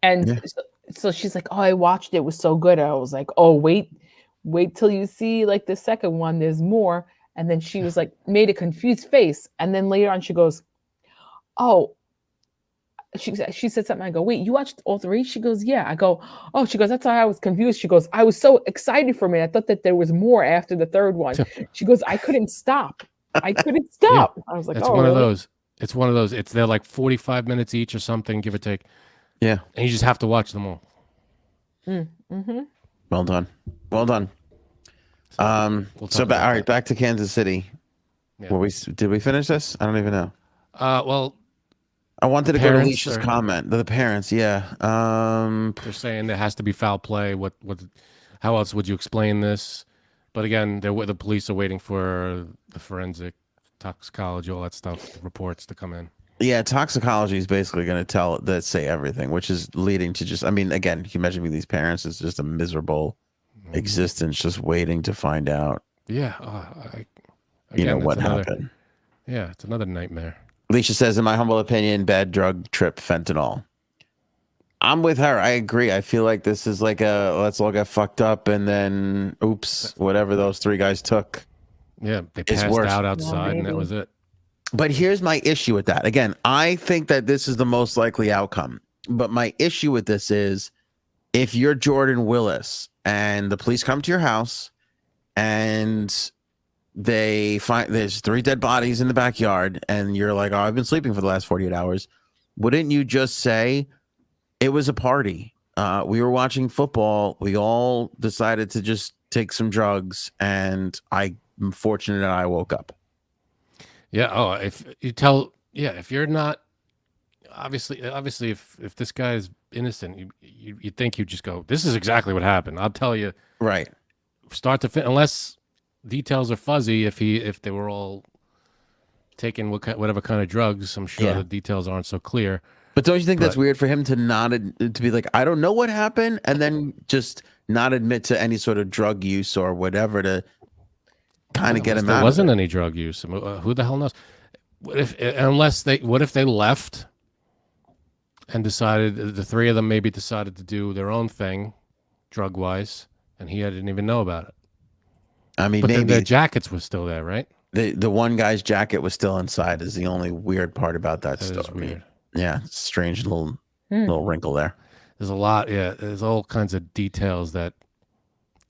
And so she's like, oh, I watched it. It was so good. I was like, oh, wait till you see like the second one. There's more. And then she was like, made a confused face. And then later on she goes, oh, she said something. I go, wait, you watched all 3? She goes, yeah. I go, oh, she goes, that's why I was confused. She goes, I was so excited for me. I thought that there was more after the third one. She goes, I couldn't stop. I couldn't stop. I was like, it's oh, one really? of those. It's one of those. They're like 45 minutes each or something, give or take. Yeah. And you just have to watch them all. Mm-hmm. Well done. Well done. All right, back to Kansas City. Yeah. Did we finish this? I don't even know. Well, I wanted to go to Alicia's comment. The parents, yeah. They're saying there has to be foul play. How else would you explain this? But again, the police are waiting for the forensic toxicology, all that stuff, the reports to come in. Yeah, toxicology is basically going to say everything, which is leading to just, I mean, again, can you imagine me these parents? It's just a miserable existence, just waiting to find out. Yeah. What happened. Yeah, it's another nightmare. Alicia says, in my humble opinion, bad drug trip, fentanyl. I'm with her. I agree. I feel like this is like let's all get fucked up and then, oops, whatever those 3 guys took. Yeah, they passed out outside and that was it. But here's my issue with that. Again, I think that this is the most likely outcome. But my issue with this is if you're Jordan Willis and the police come to your house and they find there's 3 dead bodies in the backyard and you're like, oh, I've been sleeping for the last 48 hours. Wouldn't you just say it was a party? We were watching football. We all decided to just take some drugs and I'm fortunate that I woke up. Yeah. Oh, if you're not obviously if this guy is innocent, you think you just go, this is exactly what happened. I'll tell you. Right. Start to fit, unless details are fuzzy. If they were all taking whatever kind of drugs, I'm sure the details aren't so clear. But don't you think that's weird for him to be like, I don't know what happened, and then just not admit to any sort of drug use or whatever to kind of get him out? There wasn't any drug use. Who the hell knows? What if they left and decided, the 3 of them maybe decided to do their own thing, drug wise, and he didn't even know about it. I mean, but maybe their jackets were still there, right? The one guy's jacket was still inside. Is the only weird part about that story. Is weird. Yeah, strange little wrinkle there. There's a lot. Yeah, there's all kinds of details that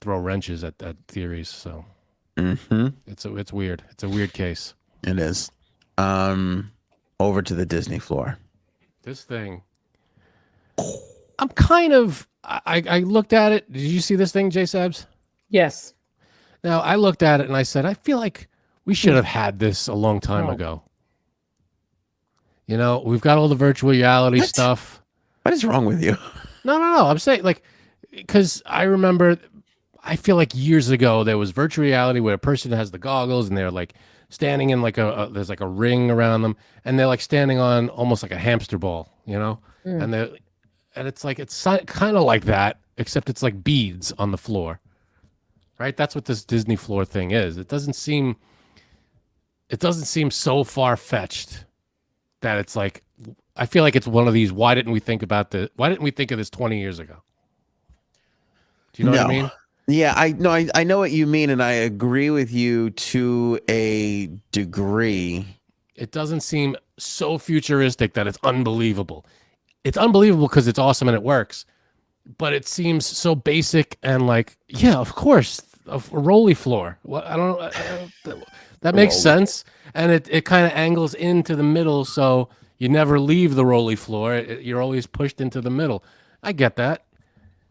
throw wrenches at theories. So it's weird. It's a weird case. It is. Over to the Disney floor. This thing. I'm kind of. I looked at it. Did you see this thing, J Sabs? Yes. Now I looked at it and I said, I feel like we should have had this a long time ago. We've got all the virtual reality stuff. What is wrong with you? No. I'm saying, because I remember, I feel like years ago there was virtual reality where a person has the goggles and they're like standing in there's like a ring around them and they're like standing on almost like a hamster ball, and it's like it's kind of like that, except it's like beads on the floor, right? That's what this Disney floor thing is. It doesn't seem so far fetched. That it's like, I feel like it's one of these, why didn't we think of this 20 years ago? Do you know what I mean? Yeah, I know what you mean, and I agree with you to a degree. It doesn't seem so futuristic that it's unbelievable. It's unbelievable because it's awesome and it works, but it seems so basic and like, yeah, of course, a rolly floor. What I don't know. That makes sense, and it kind of angles into the middle, so you never leave the rolly floor. You're always pushed into the middle. I get that.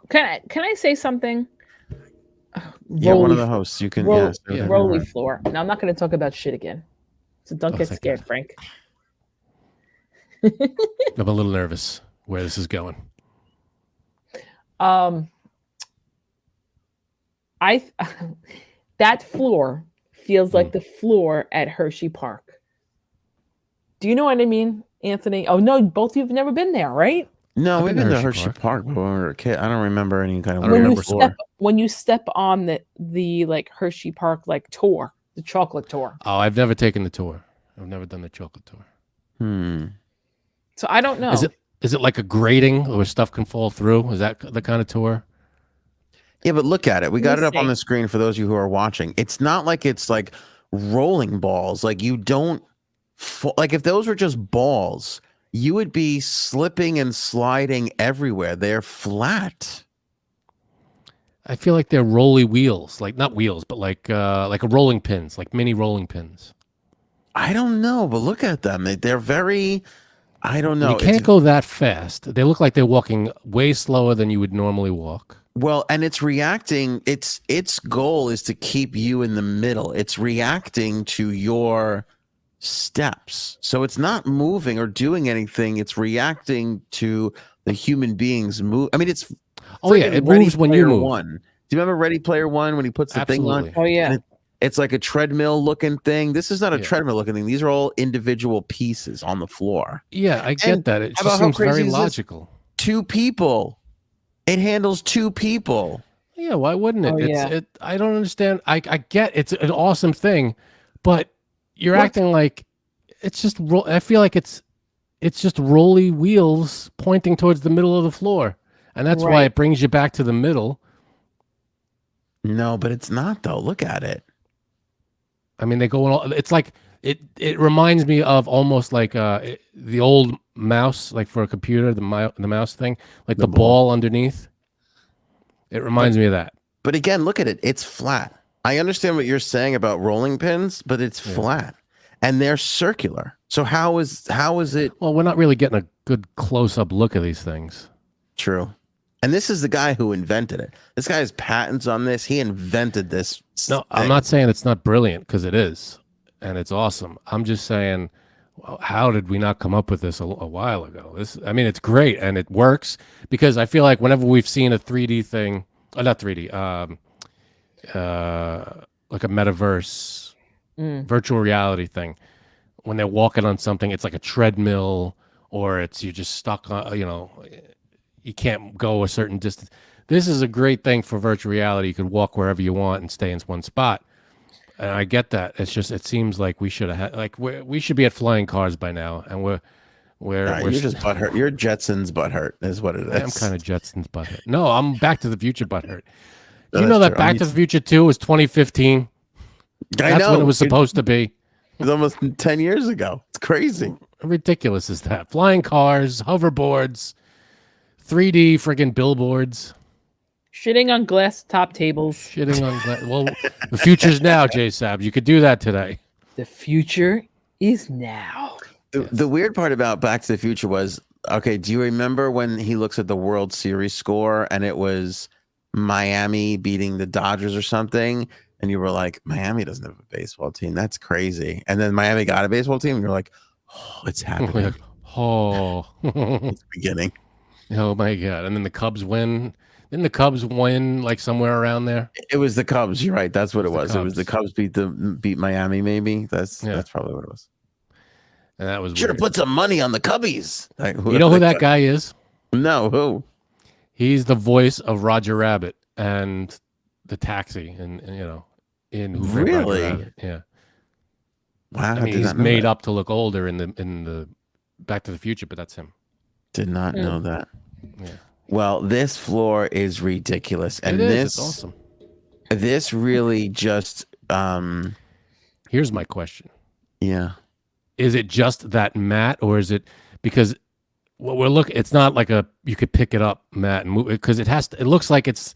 Can I say something? You're one of the Rolly, hosts. You can, roll, yes. Yeah. rolly floor. Now I'm not going to talk about shit again, so don't get thank scared, God. Frank. I'm a little nervous where this is going. I that floor feels like the floor at Hershey Park. Do you know what I mean, Anthony? Oh no, both of you've never been there, right? No, I've we've been been to to Hershey Hershey Park, but when we were a kid, I don't remember any kind of I don't When weird you remember step when you step on the like Hershey Park like tour, the chocolate tour. Oh, I've never taken the tour. I've never done the chocolate tour. So I don't know. Is it like a grating where stuff can fall through? Is that the kind of tour? Yeah, but look at it. We Let got me it up on see. the screen for those of you who are watching. It's not like it's like rolling balls. Like you don't like if those were just balls, you would be slipping and sliding everywhere. They're flat. I feel like they're rolly wheels, like not wheels, but like a rolling pins, like mini rolling pins. I don't know, but look at them. They're very. I don't know. You can't go that fast. They look like they're walking way slower than you would normally walk. Well, and it's reacting. Its goal is to keep you in the middle. It's reacting to your steps. So it's not moving or doing anything. It's reacting to the human being's move. I mean, it's Oh yeah, friggin' it Ready moves when you Player move. One. Do you remember Ready Player One when he puts the Absolutely. thing on? Oh yeah. And it's like a treadmill looking thing. This is not a Yeah. treadmill looking thing. These are all individual pieces on the floor. Yeah, I get And that. It how about just how seems crazy very is this? logical. 2 people. It handles 2 people. Yeah, why wouldn't it? Oh, yeah. I don't understand. I get it's an awesome thing, but you're What? acting like it's just I feel like it's just rolly wheels pointing towards the middle of the floor. And that's why Right. it brings you back to the middle. No, but it's not though. Look at it. I mean, they go in all, it's like it reminds me of almost like the old mouse, like for a computer, the mouse thing, like The the ball underneath. It reminds me of that. But again, look at it. It's flat. I understand what you're saying about rolling pins, but it's flat. And they're circular. So how is it Well, we're not really getting a good close-up look of these things. true? And this is the guy who invented it. This guy has patents on this. He invented this. No, I'm thing. not saying it's not brilliant, because it is, and it's awesome. I'm just saying, well, how did we not come up with this a while ago? I mean, it's great and it works, because I feel like whenever we've seen a 3D thing, not 3D, like a metaverse, virtual reality thing, when they're walking on something, it's like a treadmill, or you're just stuck on, you can't go a certain distance. This is a great thing for virtual reality. You could walk wherever you want and stay in one spot. And I get that. It's just, it seems like we should have had, like, we should be at flying cars by now. And we're You're just butthurt. You're Jetsons butthurt is what it is. I'm kind of Jetsons butthurt. No, I'm Back to the Future butthurt. No, You know that's that true. Back to the Future 2 was 2015? That's when it was supposed to be. It was almost 10 years ago. It's crazy. How ridiculous is that? Flying cars, hoverboards, 3D friggin' billboards. Shitting on glass top tables. Shitting on well, the future's now, J Sab. You could do that today. The future is now. The weird part about Back to the Future was, okay, do you remember when he looks at the World Series score and it was Miami beating the Dodgers or something? And you were like, Miami doesn't have a baseball team. That's crazy. And then Miami got a baseball team. And you're like, oh, it's happening. Oh, It's beginning. oh my God. And then the Cubs win. Didn't the Cubs win like somewhere around there? It was the Cubs. You're right. That's what it the was. It was the Cubs. Cubs beat Miami. Maybe that's probably what it was. And that was Should have weird. put some money on the Cubbies. Like, You know who that guy is? No, who? He's the voice of Roger Rabbit and the taxi, and in Who Framed Roger Really? Rabbit. Yeah. Wow, I mean, he's made up to look older in the Back to the Future, but that's him. Did not know that. Yeah. Well, this floor is ridiculous, and It's awesome. This really just Here's my question. yeah. Is it just that mat, or is it because what we're looking? It's not like you could pick it up mat and move it, because it looks like it's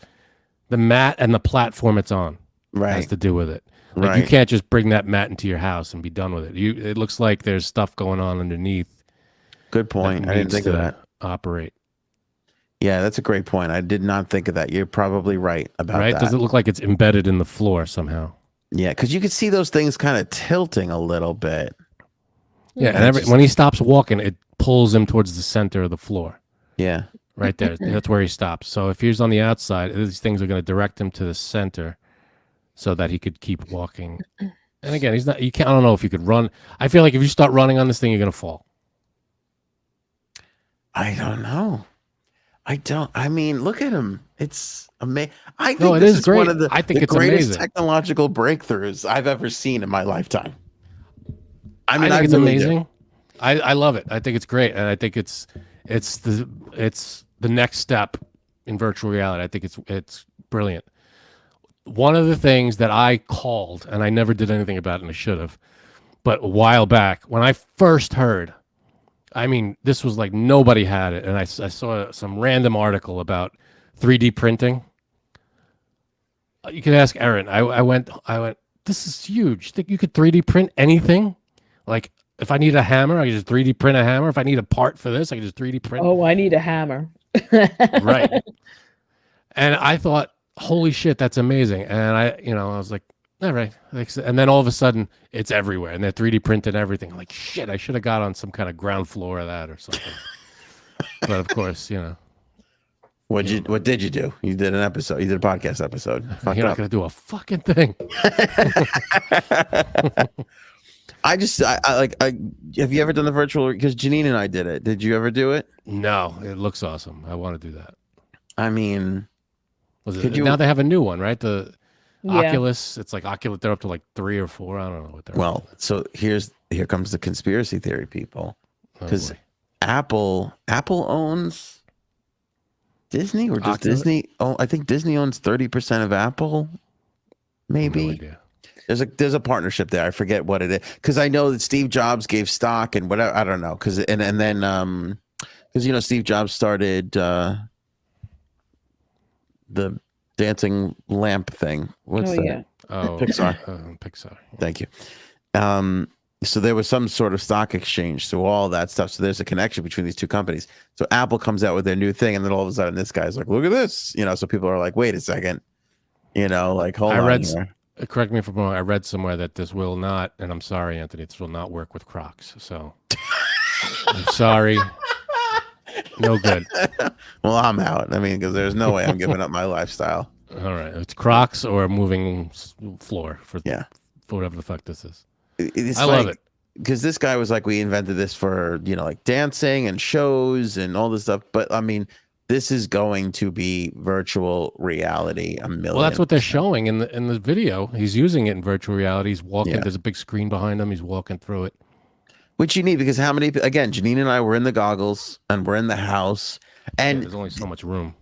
the mat and the platform it's on. Right. has to do with it. Like Right. you can't just bring that mat into your house and be done with it. It looks like there's stuff going on underneath. Good point. That I didn't needs think of to that. operate. Yeah, that's a great point. I did not think of that. You're probably right about Right? that. Does it look like it's embedded in the floor somehow? Yeah, because you could see those things kind of tilting a little bit. Yeah, I and just- when he stops walking, it pulls him towards the center of the floor. Yeah. Right there. That's where he stops. So if he's on the outside, these things are going to direct him to the center so that he could keep walking. And again, he's not, you can't, I don't know if you could run. I feel like if you start running on this thing, you're going to fall. I don't know. I mean, look at him. It's amazing. I think No, it this is is great. one of the, I think the it's greatest amazing. technological breakthroughs I've ever seen in my lifetime. I mean, I think it's really do. amazing. I love it. I think it's great. And I think it's the next step in virtual reality. I think it's brilliant. One of the things that I called, and I never did anything about it, and I should have, but a while back when I first heard, I mean, this was like nobody had it, and I saw some random article about 3D printing. You can ask Erin. I went. This is huge. Think you could 3D print anything? Like if I need a hammer, I can just 3D print a hammer. If I need a part for this, I can just 3D print. Oh, I need a hammer. Right. And I thought, holy shit, that's amazing. And I was like, all right. And then all of a sudden, it's everywhere, and they're 3D printing everything. I'm like, shit, I should have got on some kind of ground floor of that or something. But of course, What did you do? You did an episode. You did a podcast episode. you're not gonna do a fucking thing. I have you ever done the virtual? Because Janine and I did it. Did you ever do it? No, it looks awesome. I want to do that. I mean, Now they have a new one, right? The Yeah. Oculus. It's like Oculus. They're up to like 3 or 4. I don't know what they're. well, so here comes the conspiracy theory, people. Oh, Because boy. Apple owns Disney, or does Oculus? Disney? Oh, I think Disney owns 30% of Apple. Maybe. No idea. There's a partnership there. I forget what it is, because I know that Steve Jobs gave stock and whatever. I don't know, because then Steve Jobs started the dancing lamp thing. What's that? Yeah. Oh, Pixar. Pixar. Thank you. So there was some sort of stock exchange, so all that stuff. So there's a connection between these two companies. So Apple comes out with their new thing, and then all of a sudden this guy's like, "Look at this!" So people are like, "Wait a second," like, hold on here. Correct me if I'm wrong. I read somewhere that this will not, and I'm sorry, Anthony, this will not work with Crocs. So I'm sorry. No good. Well, I'm out. I mean, because there's no way I'm giving up my lifestyle. All right. It's Crocs or a moving floor for whatever the fuck this is. It's I love it. Because this guy was like, we invented this for, like dancing and shows and all this stuff. But I mean, this is going to be virtual reality. Well, that's what they're showing in the video. He's using it in virtual reality. He's walking. Yeah. There's a big screen behind him. He's walking through it. Which you need, because again, Janine and I were in the goggles and we're in the house, and there's only so much room.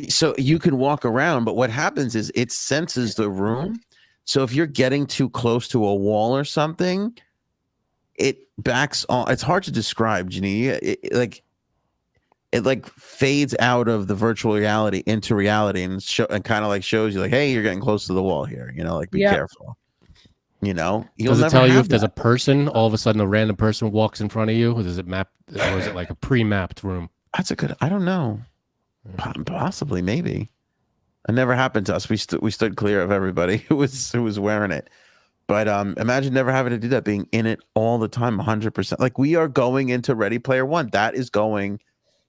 So you can walk around, but what happens is it senses the room. So if you're getting too close to a wall or something, it backs on. It's hard to describe, Janine. It like fades out of the virtual reality into reality, and kind of like shows you like, hey, you're getting close to the wall here. Like, be careful. Does it tell you if there's a person, all of a sudden a random person walks in front of you? Or does it map, or is it like a pre-mapped room? That's I don't know. Possibly, maybe. It never happened to us. We stood clear of everybody who was wearing it. But imagine never having to do that, being in it all the time, 100%. Like, we are going into Ready Player One. That is going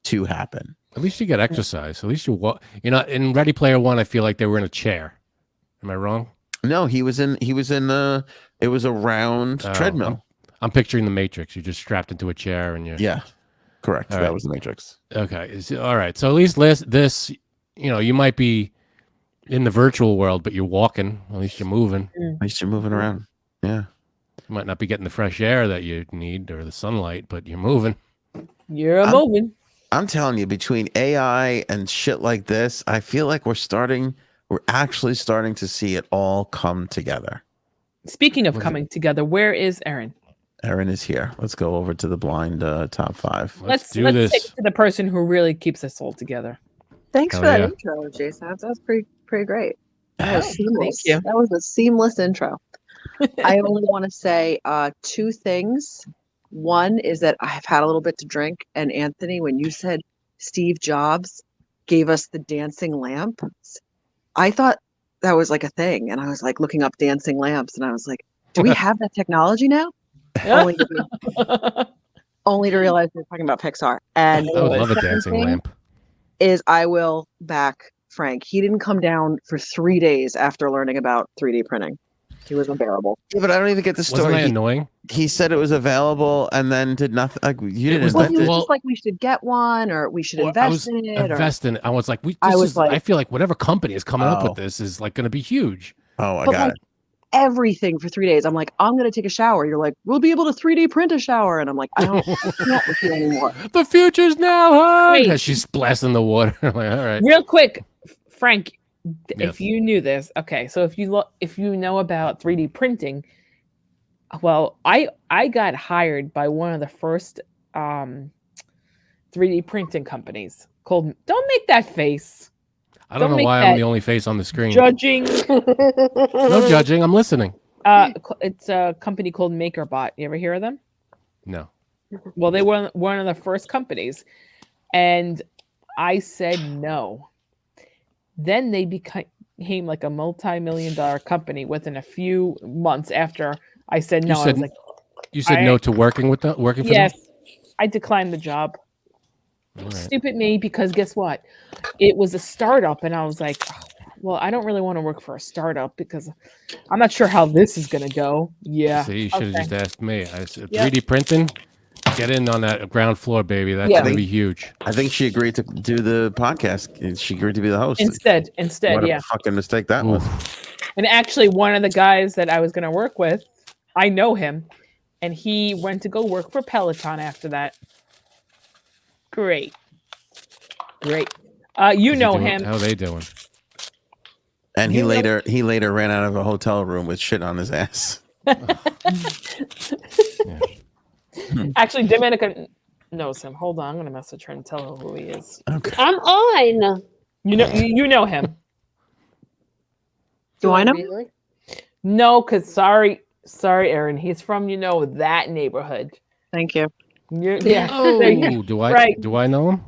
to happen. At least you get exercise. At least you walk. In Ready Player One, I feel like they were in a chair. Am I wrong? No, he was in it was a round treadmill. I'm picturing the Matrix. You're just strapped into a chair and you're. Yeah, correct. All That right. was the Matrix. Okay. All right. So at least this, you might be in the virtual world, but you're walking. At least you're moving. At least you're moving around. Yeah. You might not be getting the fresh air that you need or the sunlight, but you're moving. You're moving. I'm telling you, between AI and shit like this, I feel like we're actually starting to see it all come together. Speaking of coming together, where is Erin? Erin is here. Let's go over to the blind top 5. Let's do take this. it to the person who really keeps us all together. Thanks Hell for that yeah. intro, Jason. That was pretty great. That was seamless. you. That was a seamless intro. I only want to say two things. One is that I've had a little bit to drink, and Anthony, when you said Steve Jobs gave us the dancing lamp, I thought that was like a thing, and I was like looking up dancing lamps, and I was like, do we have that technology now? only, only to realize we're talking about Pixar. And I would the love a second dancing thing lamp. is I will back Frank. He didn't come down for 3 days after learning about 3D printing. He was unbearable. Yeah, but I don't even get the Wasn't story. that annoying? He said it was available and then did nothing. Like you didn't was Well, invent he was it. just like, we should get one, or we should Or I was invest in it. Or invest in it. I was like, I feel like whatever company is coming up with Oh. this is like going to be huge. Oh, I But, got like, it. everything for 3 days. I'm like, I'm gonna take a shower. You're like, we'll be able to 3D print a shower, and I'm like, I can't with you anymore. The future's now, huh? Wait. As she's blasting the water. I'm like, all right. Real quick, Frank, Yes. if you knew this, okay, so if you know about 3D printing, well, I got hired by one of the first 3D printing companies called. Don't make that face. I don't know make why I'm that the only face on the screen. Judging. No judging. I'm listening. It's a company called MakerBot. You ever hear of them? No. Well, they were one of the first companies, and I said no. Then they became like a multi-million-dollar company within a few months after I said no. I was like, You said no to working for yes, them? I declined the job. All right. Stupid me, because guess what? It was a startup, and I was like, oh, well, I don't really want to work for a startup because I'm not sure how this is going to go. Yeah. See, you should have okay. just asked me. I said, Yep. 3D printing? Get in on that ground floor, baby. That's Yeah. going to be huge. I think she agreed to do the podcast. She agreed to be the host. Instead, What yeah. a fucking mistake that Oof. was. And actually, one of the guys that I was going to work with, I know him, and he went to go work for Peloton after that. Great. You know him. How are they doing? And he You know- later ran out of a hotel room with shit on his ass. Actually, Dominica knows him. Hold on, I'm going to message her and tell her who he is. Okay. I'm on. You know him. Do I know? Really? No, because sorry, Aaron. He's from that neighborhood. Thank you. Yeah. Oh, do I? Right. Do I know him?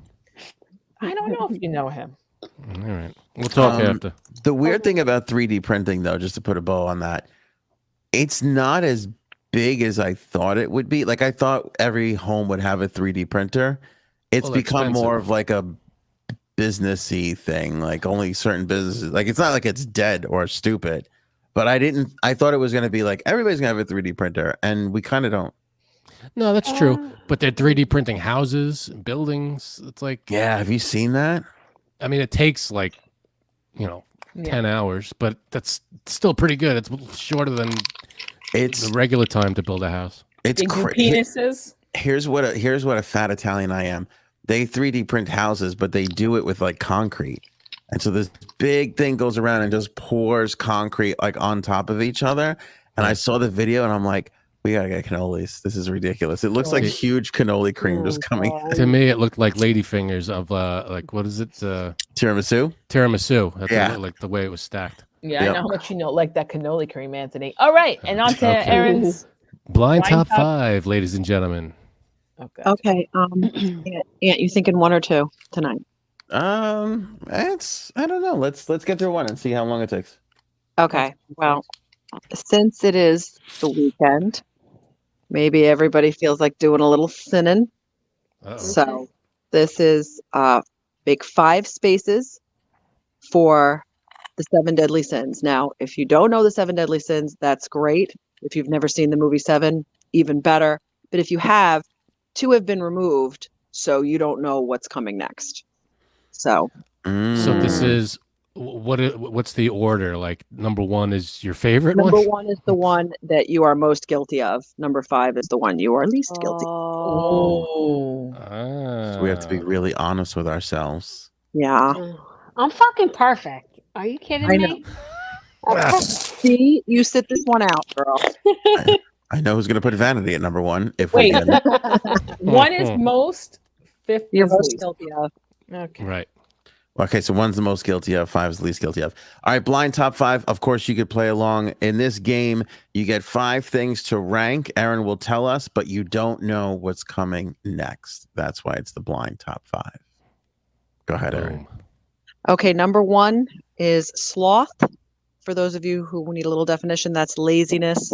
I don't know if you know him. All right. We'll talk after. The weird thing about 3D printing, though, just to put a bow on that, it's not as big as I thought it would be. Like I thought every home would have a 3D printer. It's Well, become expensive. more of like a businessy thing. Like only certain businesses. Like it's not like it's dead or stupid. But I thought it was going to be like everybody's going to have a 3D printer, and we kind of don't. No, that's true. But they're 3D printing houses, buildings. It's like, Yeah, have you seen that? I mean, it takes like, 10 hours, but that's still pretty good. It's shorter than It's the regular time to build a house. it's They do crazy. penises. Here's what a fat Italian I am. They 3D print houses, but they do it with like concrete. And so this big thing goes around and just pours concrete like on top of each other. And I saw the video and I'm like, we gotta get cannolis. This is ridiculous. It looks like huge cannoli cream just coming. To me, it looked like ladyfingers of like, what is it? Tiramisu? Tiramisu. That's Yeah. like the way it was stacked. Yeah, Yep. I know how much like that cannoli cream, Anthony. All right, and on to Okay. Aaron's. Blind top top- 5, ladies and gentlemen. Okay. Okay. Aunt, you thinking one or two tonight? I don't know. Let's get through one and see how long it takes. Okay. Well, since it is the weekend, maybe everybody feels like doing a little sinning. Uh-oh. So this is make 5 spaces for the 7 deadly sins. Now, if you don't know the 7 deadly sins, that's great. If you've never seen the movie 7, even better. But if you have, 2 have been removed, so you don't know what's coming next. So So this is what's the order? Like number 1 is your favorite number one? 1 is the one that you are most guilty of. Number 5 is the one you are least guilty. Oh. Ah. So we have to be really honest with ourselves. Yeah. I'm fucking perfect. Are you kidding I know. me? Okay. See, you sit this one out, girl. I know who's gonna put vanity at number 1 if Wait. we win. One is most, 5th You're is most least. guilty of. Okay. Right. Okay, so one's the most guilty of, 5 is the least guilty of. All right, blind top 5. Of course, you could play along. In this game, you get 5 things to rank. Aaron will tell us, but you don't know what's coming next. That's why it's the blind top 5. Go ahead, Aaron. Boom. Okay, number 1 is sloth. For those of you who need a little definition, that's laziness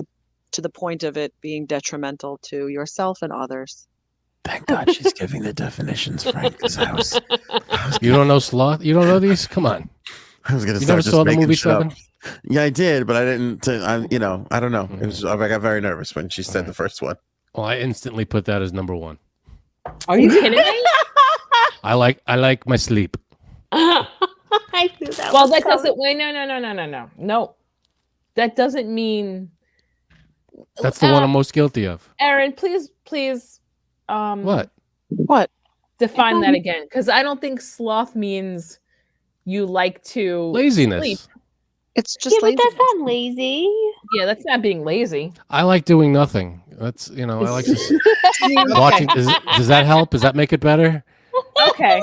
to the point of it being detrimental to yourself and others. Thank God she's giving the definitions, Frank, because I was You don't know sloth? You don't know these? Come on. going to You start never just saw the making movie shit up. 7? Yeah, I did, but I didn't. I don't know. It was. I got very nervous when she said the first one. Well, I instantly put that as number 1. Are you kidding me? I like my sleep. I knew that Well, was that coming. doesn't. Wait, no. That doesn't mean. That's the one I'm most guilty of. Aaron, please. What? What? Define that again, because I don't think sloth means you like to Laziness. sleep. It's just Yeah, but laziness. that's not lazy. Yeah, that's not being lazy. I like doing nothing. That's I like to Okay. watching. Does that help? Does that make it better? Okay.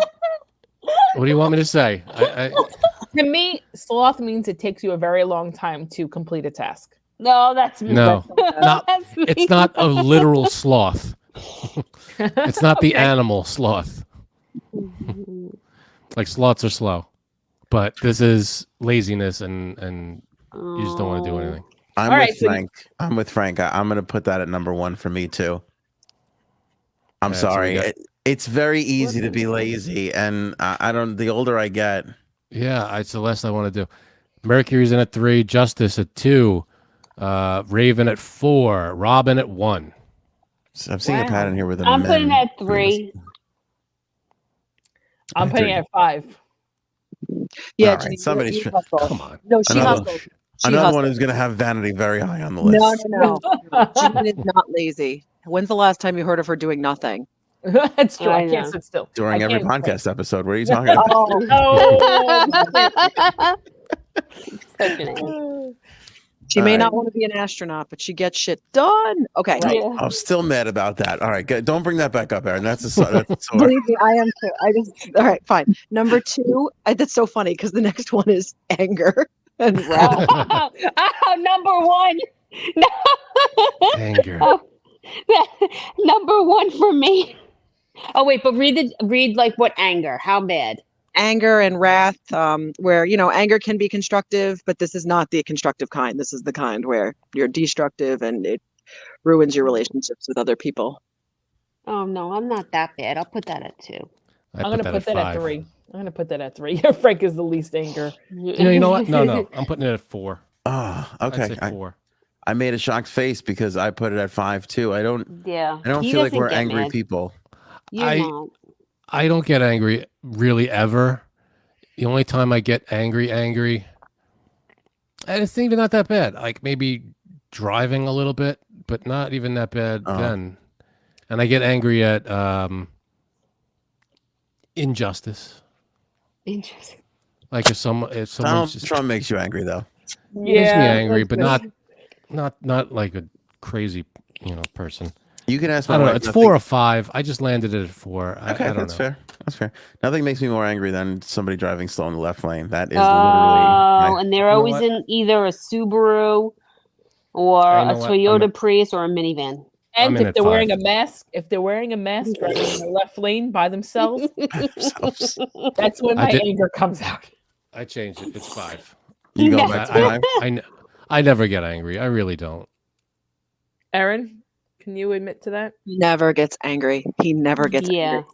What do you want me to say? To me, sloth means it takes you a very long time to complete a task. No, that's me. No, not. That's me. It's not a literal sloth. It's not the Okay. animal sloth. Like sloths are slow, but this is laziness, and you just don't want to do anything. I'm All with right, so Frank. I'm with Frank. I'm going to put that at number 1 for me too. I'm Yeah, so we sorry. got- It's very easy to be lazy, and I don't. The older I get, Yeah, it's the less I want to do. Mercury's in at 3, Justice at 2, Raven at 4, Robin at 1. I'm seeing a Wow. pattern here with the I'm men. putting at 3. I'm putting it at 5. Yeah, All right, Janine, somebody's you tr- hustle. Come on. No, she Another- hustled. She Another hustled. one who's going to have vanity very high on the list. No. Janine is not lazy. When's the last time you heard of her doing nothing? That's true. I I can't know. sit still. During I every can't podcast episode. What are you talking about? Oh, Such an ass. She All may right. not want to be an astronaut, but she gets shit done. Okay. Right. Yeah. I'm still mad about that. All right, good. Don't bring that back up, Aaron. That's a sore. Believe me, I am too. All right, fine. Number 2, that's so funny because the next one is anger and wrath. Oh, number 1. Anger. Oh, number 1 for me. Oh wait, but read like what anger? How bad? Anger and wrath, where anger can be constructive, but this is not the constructive kind. This is the kind where you're destructive and it ruins your relationships with other people. Oh no, I'm not that bad. I'll put that at 2. I'm going to put that at 5. 3. I'm going to put that at 3. Frank is the least anger. You know what? No. I'm putting it at 4. Oh, I'd okay. say 4. I made a shocked face because I put it at 5 too. I don't Yeah. He feel like doesn't we're get angry mad. people. You're not. I don't get angry really ever. The only time I get angry, and it's even not that bad. Like maybe driving a little bit, but not even that bad Oh. then. And I get angry at injustice. Interesting. Like if someone's Donald just Trump makes you angry though. makes me angry, but not like a crazy person. You can ask my I don't know. wife. It's nothing- 4 or 5. I just landed it at 4. Okay, I don't that's know. fair. That's fair. Nothing makes me more angry than somebody driving slow in the left lane. That is Oh, literally. and they're know always what? in either a Subaru or I a know what? Toyota Prius or a minivan. I'm And in if at they're wearing 5. a mask, driving in the left lane by themselves, themselves. that's when I my did- anger comes out. I changed it. It's 5. You go No. back to I, 5. I never get angry. I really don't. Aaron, can you admit to that? He never gets angry. He never gets Yeah. angry.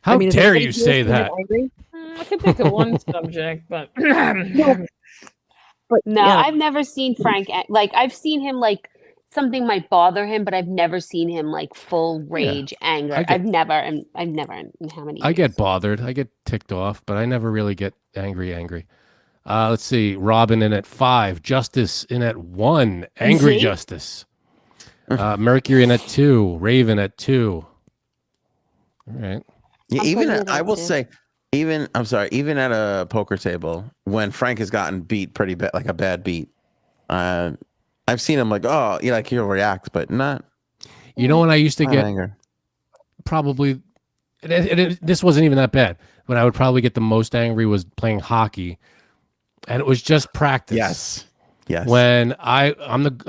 How is dare anybody you here say who get that? angry? I can think of one subject, but But No, yeah, I've never seen Frank like I've seen him like something might bother him, but I've never seen him like full rage anger. I get- I've never in how many I get years? bothered. I get ticked off, but I never really get angry. Let's see. Robin in at 5. Justice in at 1. Angry See? Justice. Mercury in at 2. Raven at 2. All right. Yeah, I'm even putting it I at will 2. say, even at a poker table when Frank has gotten beat pretty bad, like a bad beat. I've seen him like, oh, like he'll react, but not You know when I used to not get anger. probably This wasn't even that bad. When I would probably get the most angry was playing hockey, and it was just practice. Yes. When I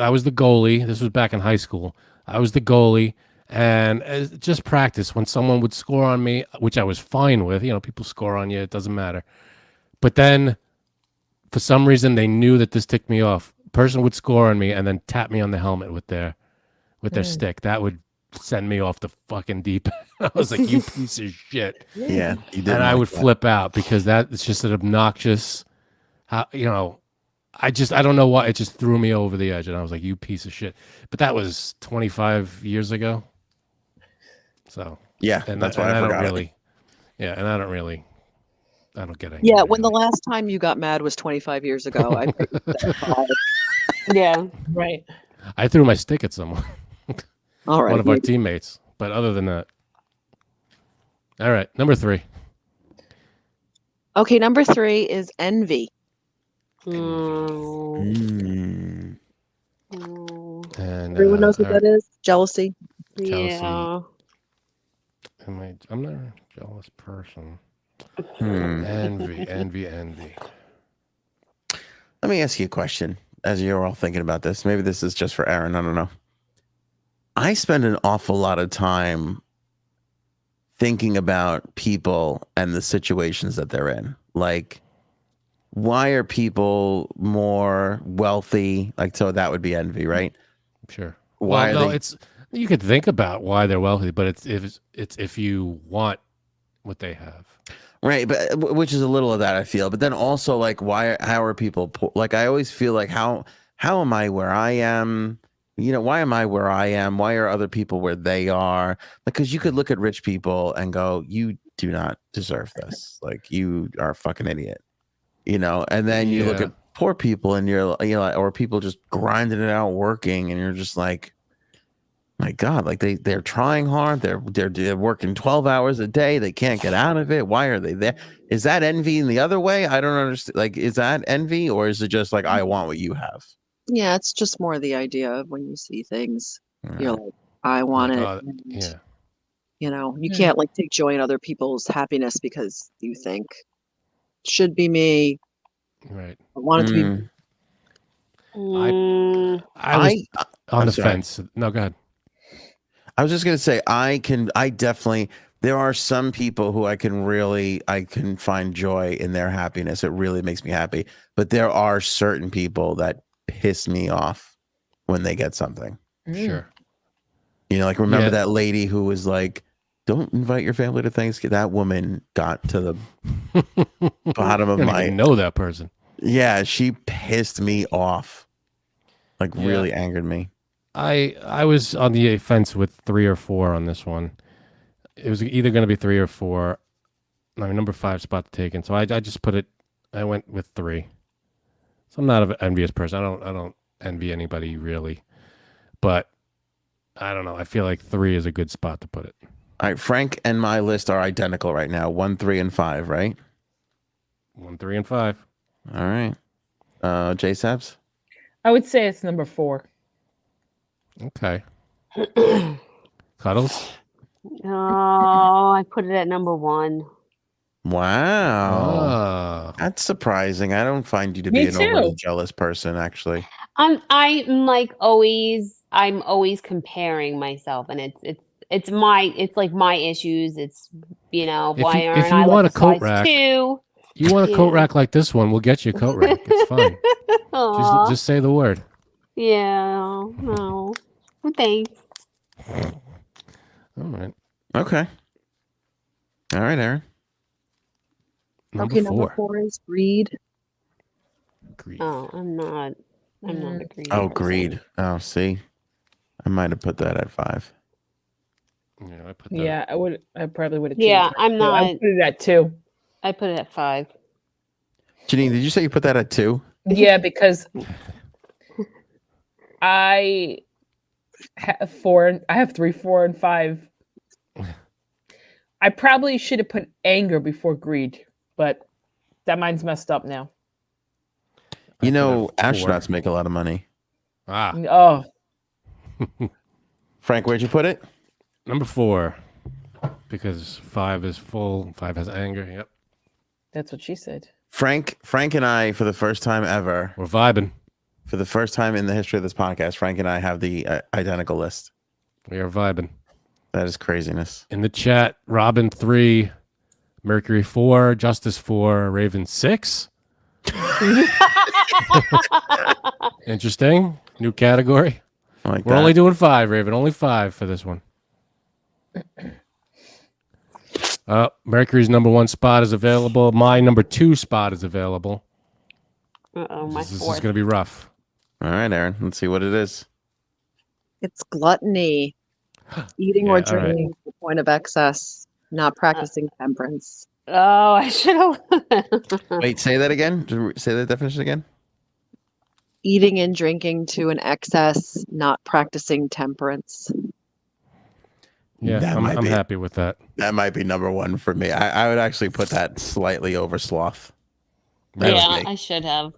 was the goalie. This was back in high school. I was the goalie, and just practice. When someone would score on me, which I was fine with, people score on you, it doesn't matter. But then, for some reason, they knew that this ticked me off. Person would score on me and then tap me on the helmet with their stick. That would send me off the fucking deep end. I was like, you piece of shit. Yeah. You did. And I would flip out because it's just an obnoxious, I don't know why. It just threw me over the edge. And I was like, you piece of shit. But that was 25 years ago. So. Yeah, that's why I forgot it. Yeah, and I don't get angry. Yeah, when the last time you got mad was 25 years ago. I picked that 5. Yeah. Right. I threw my stick at someone. All right. One of our teammates. But other than that. All right, number 3. Okay, number 3 is envy. Mm. And Everyone knows what that is? Jealousy. Jealousy. Yeah. I'm not a jealous person. Hmm. Envy. Let me ask you a question as you're all thinking about this. Maybe this is just for Aaron. I don't know. I spend an awful lot of time thinking about people and the situations that they're in. Like, why are people more wealthy? Like, so that would be envy, right? Sure. Why well, are they... you could think about why they're wealthy, but it's if you want what they have. Right, but which is a little of that, I feel. But then also, like, how are people poor? Like, I always feel like, how am I where I am? Why am I where I am? Why are other people where they are? Because you could look at rich people and go, you do not deserve this. Like, you are a fucking idiot. And then you look at poor people and you're or people just grinding it out, working, and you're just like, my God, like they're trying hard. They're working 12 hours a day. They can't get out of it. Why are they there? Is that envy in the other way? I don't understand. Like, is that envy, or is it just like, I want what you have? Yeah, it's just more the idea of when you see things, you're like, I want it. Yeah. You can't like take joy in other people's happiness because you think it should be me. Right. I want it to be. I was on the fence. No, go ahead. I was just going to say, there are some people who I can find joy in their happiness. It really makes me happy. But there are certain people that piss me off when they get something. Sure. Like, remember that lady who was like, don't invite your family to Thanksgiving. That woman got to the bottom of I don't know that person. Yeah, she pissed me off. Like, really angered me. I was on the fence with 3 or 4 on this one. It was either going to be 3 or 4. My number 5 spot taken, so I just put it. I went with 3. So I'm not an envious person. I don't envy anybody really, but I don't know. I feel like 3 is a good spot to put it. All right, Frank and my list are identical right now. 1, 3, and 5, right? 1, 3, and 5. All right. J Sabs? I would say it's number 4. Okay. Cuddles? Oh, I put it at number 1. Wow. That's surprising. I don't find you to be an overly jealous person, actually. I'm always comparing myself, and it's like my issues. It's why aren't I like a size 2? You want a coat rack like this one? We'll get you a coat rack. It's fine. Just say the word. Yeah. No. Thanks. All right. Okay. All right, Aaron. Number 4 is greed. Oh, I'm not a greedy Oh, person. greed. Oh, see, I might have put that at 5. Yeah, I put that. Yeah, I probably would have. Yeah, I'm not. I put it at 2. I put it at 5. Janine, did you say you put that at 2? Yeah, because I have 4. I have 3, 4, and 5. I probably should have put anger before greed, but that mine's messed up now. Astronauts make a lot of money. Oh. Frank, where'd you put it? Number 4. because 5 is full. 5 has anger. Yep. That's what she said. Frank and I, for the first time ever, We're vibing. for the first time in the history of this podcast, Frank and I have the identical list. We are vibing. That is craziness. In the chat, Robin 3, Mercury 4, Justice 4, Raven 6. Interesting. New category. Like We're that. only doing 5, Raven. Only 5 for this one. Mercury's number 1 spot is available. My number 2 spot is available. My This is fourth. going to be rough. All right, Aaron. Let's see what it is. It's gluttony. Eating Yeah, or all right. drinking to the point of excess, not practicing temperance. Oh, I should have. Wait, say that again. Say that definition again. Eating and drinking to an excess, not practicing temperance. Yeah, That might I'm be- happy with that. That might be number 1 for me. I would actually put that slightly over sloth. Really? Yeah, me. I should have.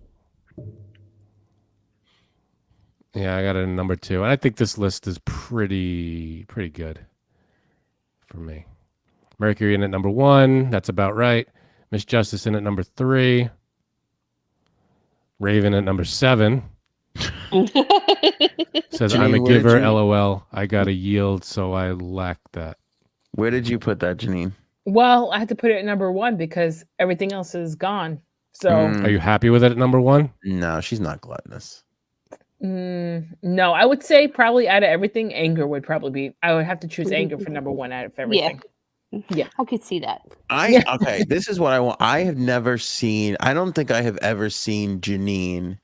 Yeah, I got it in number 2. And I think this list is pretty good for me. Mercury in at number 1. That's about right. Miss Justice in at number 3. Raven at number 7. Says, Janine, I'm a where did giver, you- LOL. I got to yield, so I lack that. Where did you put that, Janine? Well, I had to put it at number 1 because everything else is gone. So Mm. Are you happy with it at number 1? No, she's not gluttonous. no, I would say probably out of everything, anger would probably be. I would have to choose anger for number 1 out of everything. Yeah. I could see that. Okay, this is what I want. I have never seen, I don't think I have ever seen Janine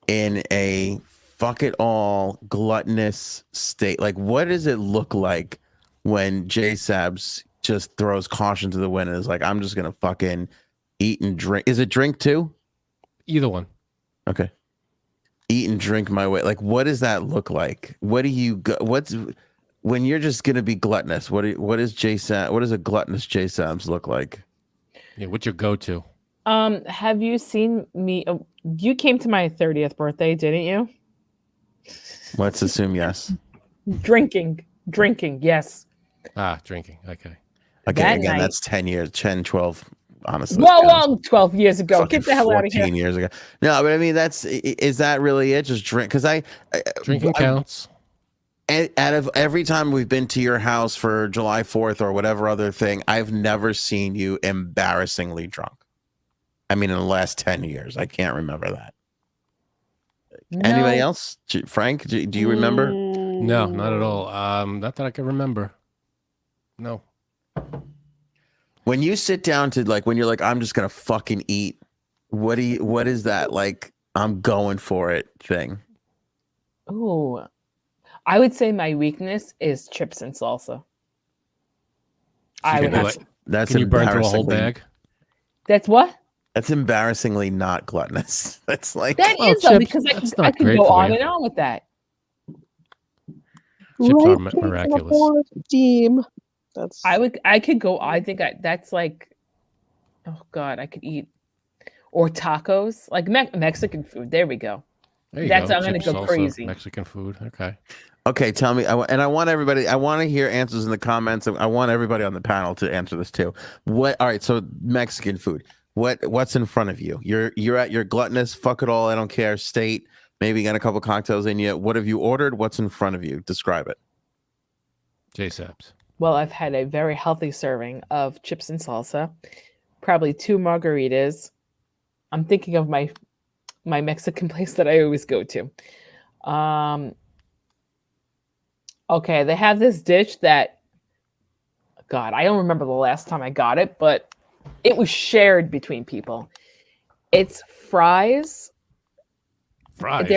in a fuck it all gluttonous state. Like, what does it look like when J Sabs just throws caution to the wind and is like, I'm just gonna fucking eat and drink? Is it drink too? Either one. Okay. Eat and drink my way. Like, what does that look like? What do you go? What's when you're just gonna be gluttonous? What is J Sabs? What does a gluttonous J Sabs look like? Yeah, what's your go-to? Have you seen me? You came to my 30th birthday, didn't you? Let's assume yes. Drinking, yes. Drinking. Okay. Okay, That again, night- that's 10 years, 10, 12, honestly. Well, 12 years ago. Fucking Get the hell out of 14 here. years ago. No, but I mean, is that really it? Just drink? Because Drinking counts. out of every time we've been to your house for July 4th or whatever other thing, I've never seen you embarrassingly drunk. I mean, in the last 10 years, I can't remember that. Anybody No. else? Frank, do you remember? No, not at all. Not that I can remember. No. When you sit down to when you're like, I'm just gonna fucking eat. What is that like? I'm going for it thing. Ooh, I would say my weakness is chips and salsa. I would have to- That's Can you burn through a whole embarrassingly- bag? That's what? That's embarrassingly not gluttonous. That's like That Well, is though, chips, because that's I not could great go for on you. and on with that. Chips are Right, miraculous. Steam. That's I could go. I think that's like, oh God, I could eat or tacos, like Mexican food. There we go. There you That's go. I'm gonna Chips, go salsa, crazy. Mexican food. Okay. okay. Tell me, and I want everybody. I want to hear answers in the comments. I want everybody on the panel to answer this too. What? All right. So Mexican food. What's in front of you? You're at your gluttonous fuck it all. I don't care state. Maybe you got a couple cocktails in you. What have you ordered? What's in front of you? Describe it. J-Sabs. Well, I've had a very healthy serving of chips and salsa, probably 2 margaritas. I'm thinking of my Mexican place that I always go to. Okay, they have this dish that, God, I don't remember the last time I got it, but it was shared between people. It's fries. Fries.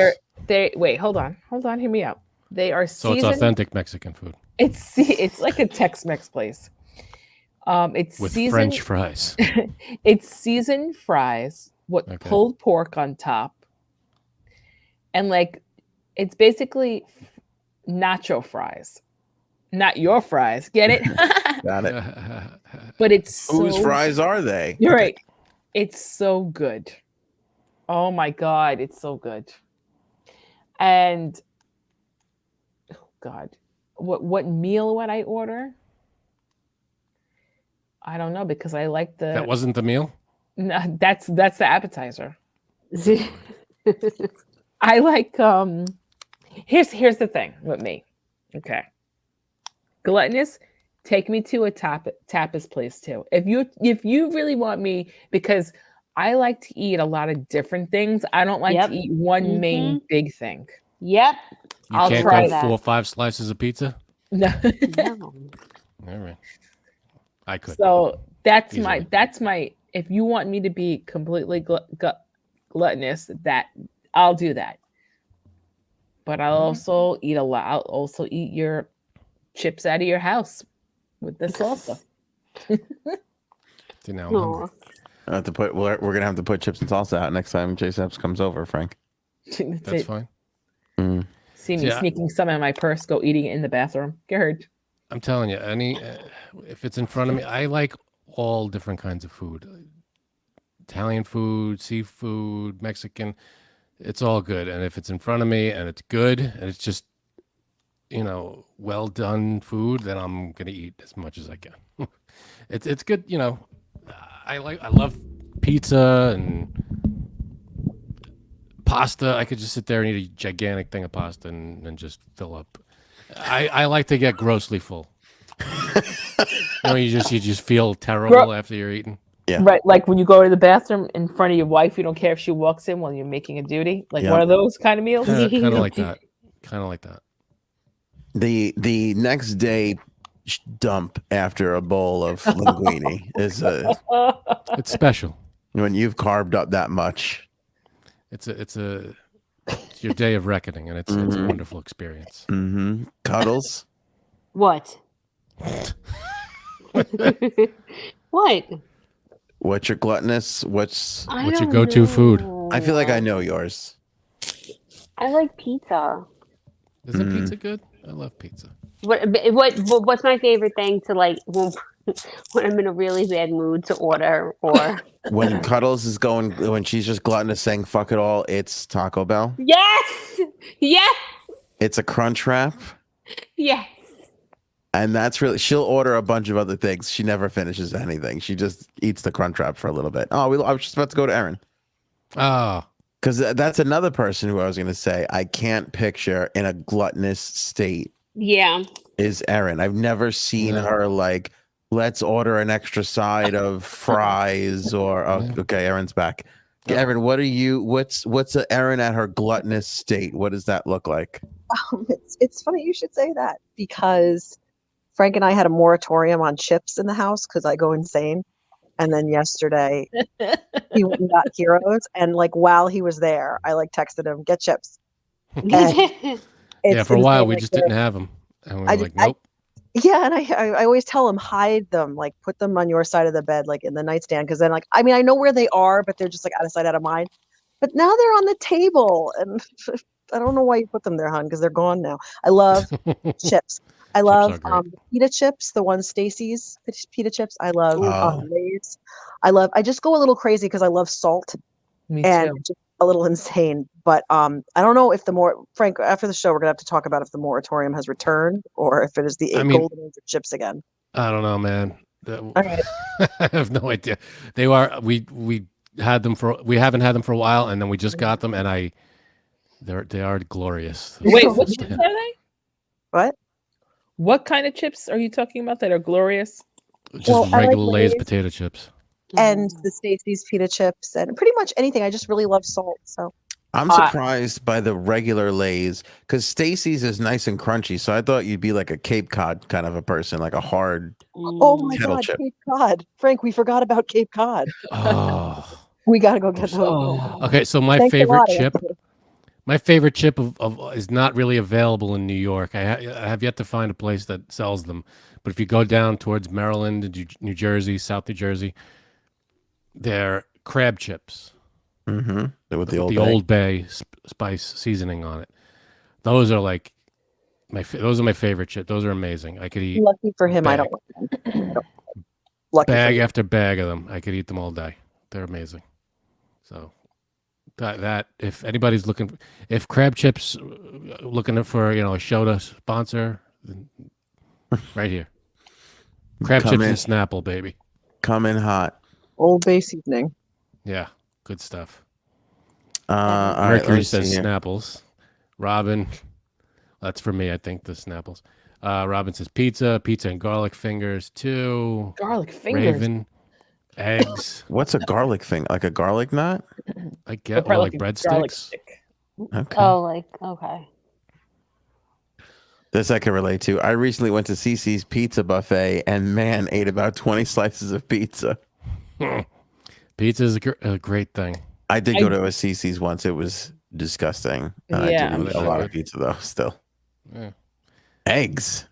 They wait, hold on, hear me out. They are So it's seasoned. authentic Mexican food It's like a Tex-Mex place. It's with seasoned. French fries. It's seasoned fries with Okay. pulled pork on top, and it's basically nacho fries, not your fries. Get it? Got it. But it's Whose so, fries are they? You're right. It's so good. Oh my God, it's so good. And oh God, what meal would I order? I don't know because I like the. That wasn't the meal? No, that's the appetizer. I like here's the thing with me. Okay. Gluttonous, take me to a tapas place too. If you really want me, because I like to eat a lot of different things. I don't like to eat one main big thing. Yep. You can't try go 4 or 5 slices of pizza? No. No. All right. I could. So that's Easily. my if you want me to be completely gluttonous, that I'll do that. But I'll also eat a lot. I'll also eat your chips out of your house with the salsa. See, now I'm hungry. I have to put. We're gonna have to put chips and salsa out next time J Steps comes over, Frank. That's fine. Mm. See me sneaking some in my purse, go eating it in the bathroom. Good. I'm telling you, if it's in front of me, I like all different kinds of food. Italian food, seafood, Mexican. It's all good. And if it's in front of me and it's good and it's just, well done food, then I'm gonna eat as much as I can. It's good, I love pizza and pasta. I could just sit there and eat a gigantic thing of pasta and just fill up. I like to get grossly full. You just feel terrible after you're eating. Yeah. Right, like when you go to the bathroom in front of your wife, you don't care if she walks in while you're making a duty. Like one of those kind of meals. Kind of like that. Kind of like that. The next day dump after a bowl of linguine is it's special when you've carved up that much. It's your day of reckoning, and it's a wonderful experience. Mm-hmm. Cuddles. What? What? What's your gluttonous? What's your go-to food? I feel like I know yours. I like pizza. Isn't pizza good? I love pizza. What's my favorite thing to like when I'm in a really bad mood to order, or when Cuddles is going, when she's just gluttonous saying fuck it all, it's Taco Bell. Yes. It's a crunch wrap. Yes. And that's really, she'll order a bunch of other things. She never finishes anything. She just eats the crunch wrap for a little bit. I was just about to go to Erin. Oh. Because that's another person who I was going to say I can't picture in a gluttonous state. Yeah. Is Erin. I've never seen her like, let's order an extra side of fries or, okay, Erin's back. Erin, what's a Erin at her gluttonous state? What does that look like? It's funny you should say that because Frank and I had a moratorium on chips in the house because I go insane. And then yesterday he went and got Heroes, and like while he was there, I like texted him, "Get chips." Yeah, for a while we just didn't have them, and we were like, "Nope." And I always tell him hide them, like put them on your side of the bed, like in the nightstand, because then I know where they are, but they're just like out of sight, out of mind. But now they're on the table, and I don't know why you put them there, hon, because they're gone now. I love chips. I love pita chips, the one Stacy's pita chips. I love Lay's. I just go a little crazy because I love salt. Me and too. Just a little insane. But I don't know if Frank, after the show, we're gonna have to talk about if the moratorium has returned or if it is the golden age of chips again. I don't know, man. All right. I have no idea. They are we haven't had them for a while, and then we just got them, and they are glorious. Wait, what chips are they? What? What kind of chips are you talking about that are glorious? Just regular Lay's potato chips. And the Stacy's pita chips and pretty much anything. I just really love salt. So I'm surprised by the regular Lay's because Stacy's is nice and crunchy. So I thought you'd be like a Cape Cod kind of a person, like a hard kettle chip. Cape Cod. Frank, we forgot about Cape Cod. Oh. We got to go get those. Okay, so my favorite chip is not really available in New York. I have yet to find a place that sells them. But if you go down towards Maryland and New Jersey, South New Jersey, they're crab chips. Mm-hmm. With the Old Bay spice seasoning on it. Those are like those are my favorite chips. Those are amazing. I could eat. Lucky for him, I don't like them. Lucky bag after bag of them. I could eat them all day. They're amazing. So that if anybody's if crab chips looking for a show to sponsor, then right here. Crab chips and Snapple, baby. Coming hot. Old Bay seasoning. Yeah, good stuff. All right, Mercury let's see says here. Snapples. Robin, that's for me, I think, the Snapples. Robin says pizza and garlic fingers too. Garlic fingers. Raven, eggs. What's a garlic thing? Like a garlic knot? I get Or or like a garlic breadsticks. stick. Okay. Oh, like okay. This I can relate to. I recently went to Cece's Pizza Buffet and man, ate about 20 slices of pizza. Pizza is a great thing. I did go to a Cece's once. It was disgusting. I Yeah. did eat a lot of pizza though. Still, Yeah. eggs.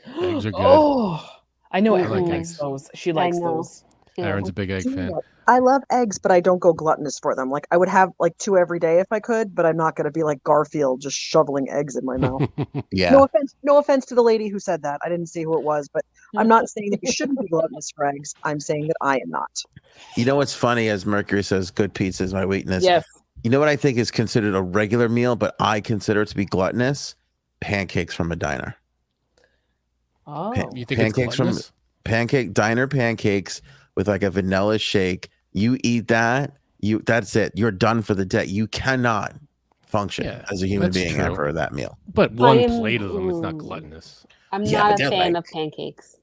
Eggs are good. Oh, I know I Erin like likes eggs. those. She likes know. those. Aaron's a big egg fan. I love eggs, but I don't go gluttonous for them. Like I would have like 2 every day if I could, but I'm not going to be like Garfield just shoveling eggs in my mouth. Yeah. No offense to the lady who said that. I didn't see who it was, but I'm not saying that you shouldn't be gluttonous for eggs. I'm saying that I am not. You know what's funny? As Mercury says, good pizza is my weakness. Yes. You know what I think is considered a regular meal, but I consider it to be gluttonous? Pancakes from a diner. Oh. You think Pancakes it's from gluttonous? diner pancakes with like a vanilla shake. You eat that, that's it. You're done for the day. You cannot function as a human that's being true. after that meal. But one plate of them is not gluttonous. I'm Yeah, not but a they're fan like- of pancakes.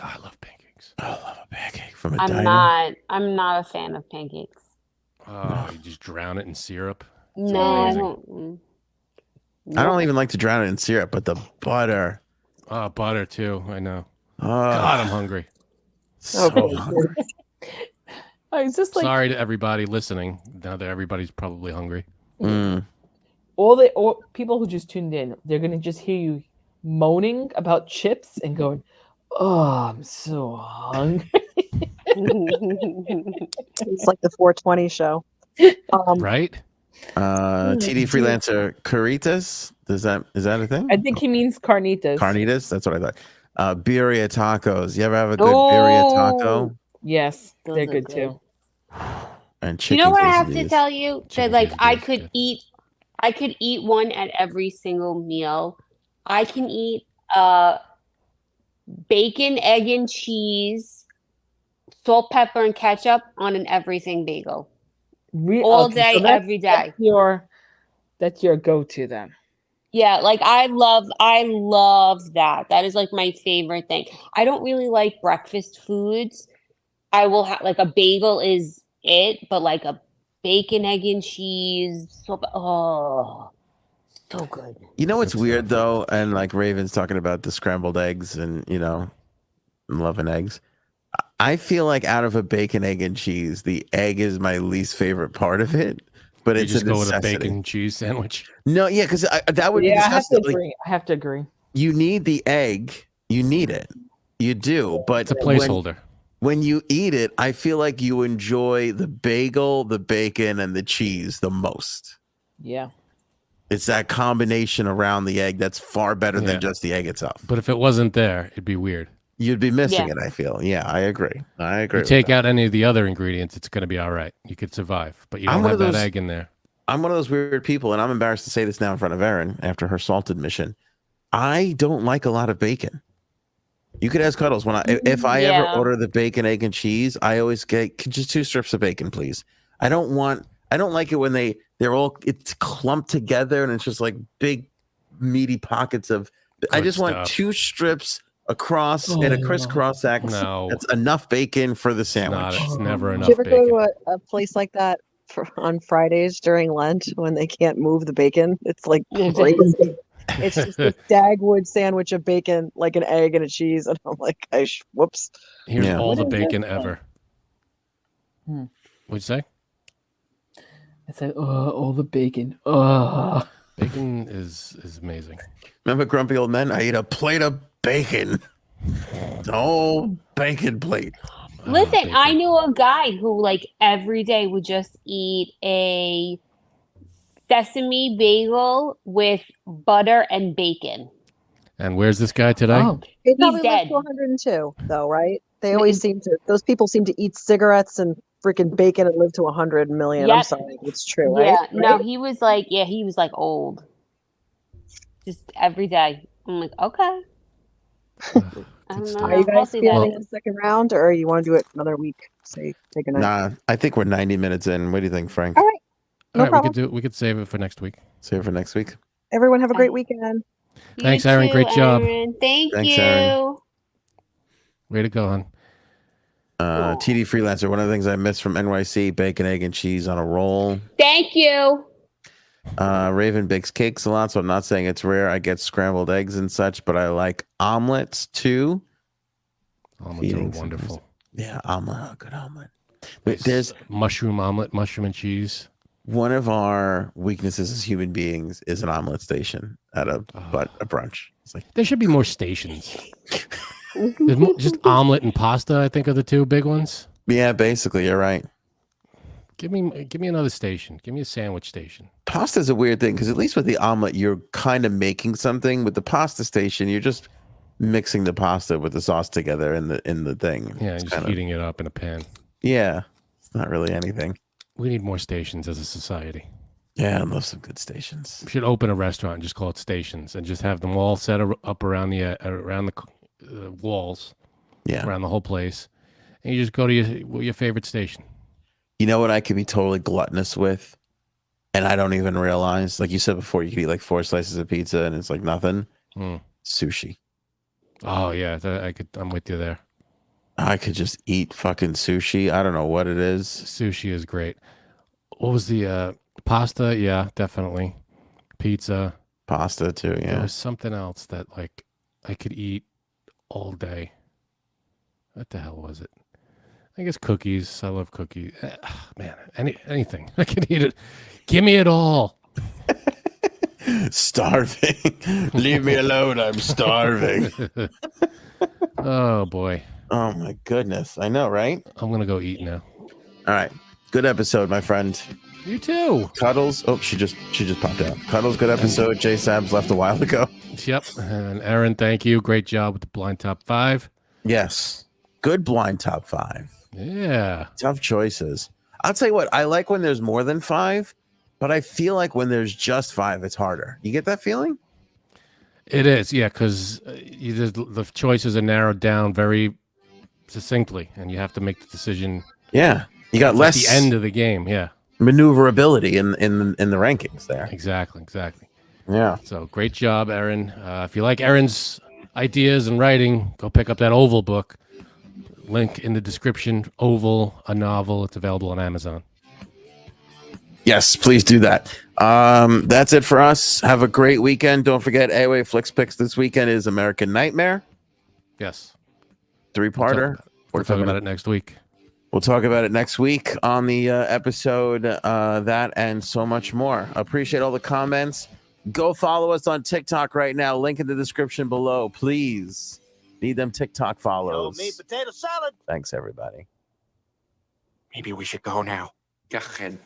Oh, I love pancakes. I love a pancake from a I'm diner. not a fan of pancakes. Oh, you just drown it in syrup. No, I amazing. don't. I don't even like to drown it in syrup, but the butter. Oh, butter too. I know. Oh, God, I'm hungry. so hungry. I was just like Sorry to everybody listening. Now that everybody's probably hungry. Mm. all people who just tuned in, they're gonna just hear you moaning about chips and going, "Oh, I'm so hungry." It's like the 420 show. Right? TD freelancer Caritas. Is that a thing? I think he means carnitas. Carnitas. That's what I thought. Birria tacos. You ever have a good birria taco? Yes, Those they're are good good. too. And You chicken know what I have to quesadillas. tell you? That Chicken like I quesadillas, could good. eat one at every single meal. I can eat bacon, egg, and cheese, salt, pepper, and ketchup on an everything bagel. All day, every day. That's your go-to then. Yeah, like I love that. That is like my favorite thing. I don't really like breakfast foods. I will have like a bagel is it, but like a bacon, egg, and cheese. So good. You know what's Good weird stuff. though, and like Raven's talking about the scrambled eggs and loving eggs. I feel like out of a bacon, egg, and cheese, the egg is my least favorite part of it. But You it's just a go with a necessity. bacon and cheese sandwich. No, yeah, because that would be Yeah, I have to disgusting. Like, agree. I have to agree. you need the egg, you need it, you do. But It's a placeholder. when you eat it, I feel like you enjoy the bagel, the bacon, and the cheese the most. Yeah. It's that combination around the egg that's far better Yeah. than just the egg itself. But if it wasn't there, it'd be weird. You'd be missing Yeah. it, I feel. Yeah, I agree. You take out any of the other ingredients, it's going to be all right. You could survive, but you I'm don't one have of that those- egg in there. I'm one of those weird people, and I'm embarrassed to say this now in front of Erin after her salt admission. I don't like a lot of bacon. You could ask Cuddles when if I ever Yeah. order the bacon, egg, and cheese, I always get just 2 strips of bacon, please. I don't like it when it's clumped together and it's just like big meaty pockets of. I Good just want stuff. 2 strips across in a crisscross X. No. That's enough bacon for the It's sandwich. never Did enough you ever bacon. go to a place like that on Fridays during Lent when they can't move the bacon? It's like crazy. It's just a Dagwood sandwich of bacon, like an egg and a cheese, and I'm like, whoops. Here's Yeah. all What the is bacon this? ever. Hmm. What'd you say? It's like, all the bacon. Oh. Bacon is amazing. Remember Grumpy Old Men? I eat a plate of bacon. The whole bacon plate. Listen, Bacon. I knew a guy who like every day would just eat a sesame bagel with butter and bacon. And where's this guy today? Oh. They probably live dead. to 102, though, right? They always those people seem to eat cigarettes and freaking bacon and live to 100 million. I'm Yep. sorry, it's true, Yeah, right? no, Right? he was like old. Just every day. I'm like, okay. I don't It's know. Are you I'll guys see feeling that. the second round, or you want to do it another week? Say take a night. Nah, I think we're 90 minutes in. What do you think, Frank? All right, no All right, problem. we could save it for next week. Save it for next week. Everyone have a great Okay. weekend. Thanks, You Aaron. too, Great job. Aaron. Thank Thanks, you. Aaron. Way to go, hon. TD Freelancer. One of the things I missed from NYC: bacon, egg, and cheese on a roll. Thank you. Raven bakes cakes a lot, so I'm not saying it's rare. I get scrambled eggs and such, but I like omelets too. Omelets Feeding are wonderful. Yeah, omelet, good omelet. Nice There's mushroom omelet, mushroom and cheese. one of our weaknesses as human beings is an omelet station at a brunch. It's like There should be more stations. There's just omelet and pasta, I think, are the two big ones. yeah, basically, you're right. Give me another station. Give me a sandwich station. Pasta's a weird thing because at least with the omelet, you're kind of making something. With the pasta station, you're just mixing the pasta with the sauce together in the thing. Yeah, It's just kinda- heating it up in a pan. Yeah, it's not really anything. We need more stations as a society. Yeah, I love some good stations. We should open a restaurant and just call it stations and just have them all set up around the walls, Yeah. around the whole place, and you just go to your favorite station. You know what I could be totally gluttonous with, and I don't even realize. Like you said before, you could eat like 4 slices of pizza and it's like nothing. Sushi. Oh yeah, I'm with you there. I could just eat fucking sushi. I don't know what it is. Sushi is great. What was the pasta? Yeah, definitely. Pizza. Pasta too. There Yeah. was something else that like I could eat all day. What the hell was it? I guess cookies. I love cookies. Man, anything. I could eat it. Give me it all. Starving. Leave me alone. I'm starving. Oh boy. Oh my goodness. I know, right? I'm gonna go eat now. All right. Good episode, my friend. You too. Cuddles. Oh, she just popped out. Cuddles, good episode. J Sabs left a while ago. Yep. And Aaron, thank you. Great job with the blind top 5. Yes. Good blind top 5. Yeah. Tough choices. I'll tell you what, I like when there's more than 5, but I feel like when there's just 5, it's harder. You get that feeling? It is, yeah, because the choices are narrowed down very succinctly, and you have to make the decision. Yeah. You got less at the end of the game. Yeah. Maneuverability in the rankings there. Exactly. Yeah. So great job, Aaron. If you like Aaron's ideas and writing, go pick up that Oval book. Link in the description. Oval, a novel. It's available on Amazon. Yes, please do that. That's it for us. Have a great weekend. Don't forget AOA Flix Picks this weekend is American Nightmare. Yes. 3-parter. We'll talk about it next week. We'll talk about it next week on the episode, that and so much more. Appreciate all the comments. Go follow us on TikTok right now. Link in the description below. Please. Need them TikTok follows. Meat potato salad. Thanks, everybody. Maybe we should go now. Go ahead.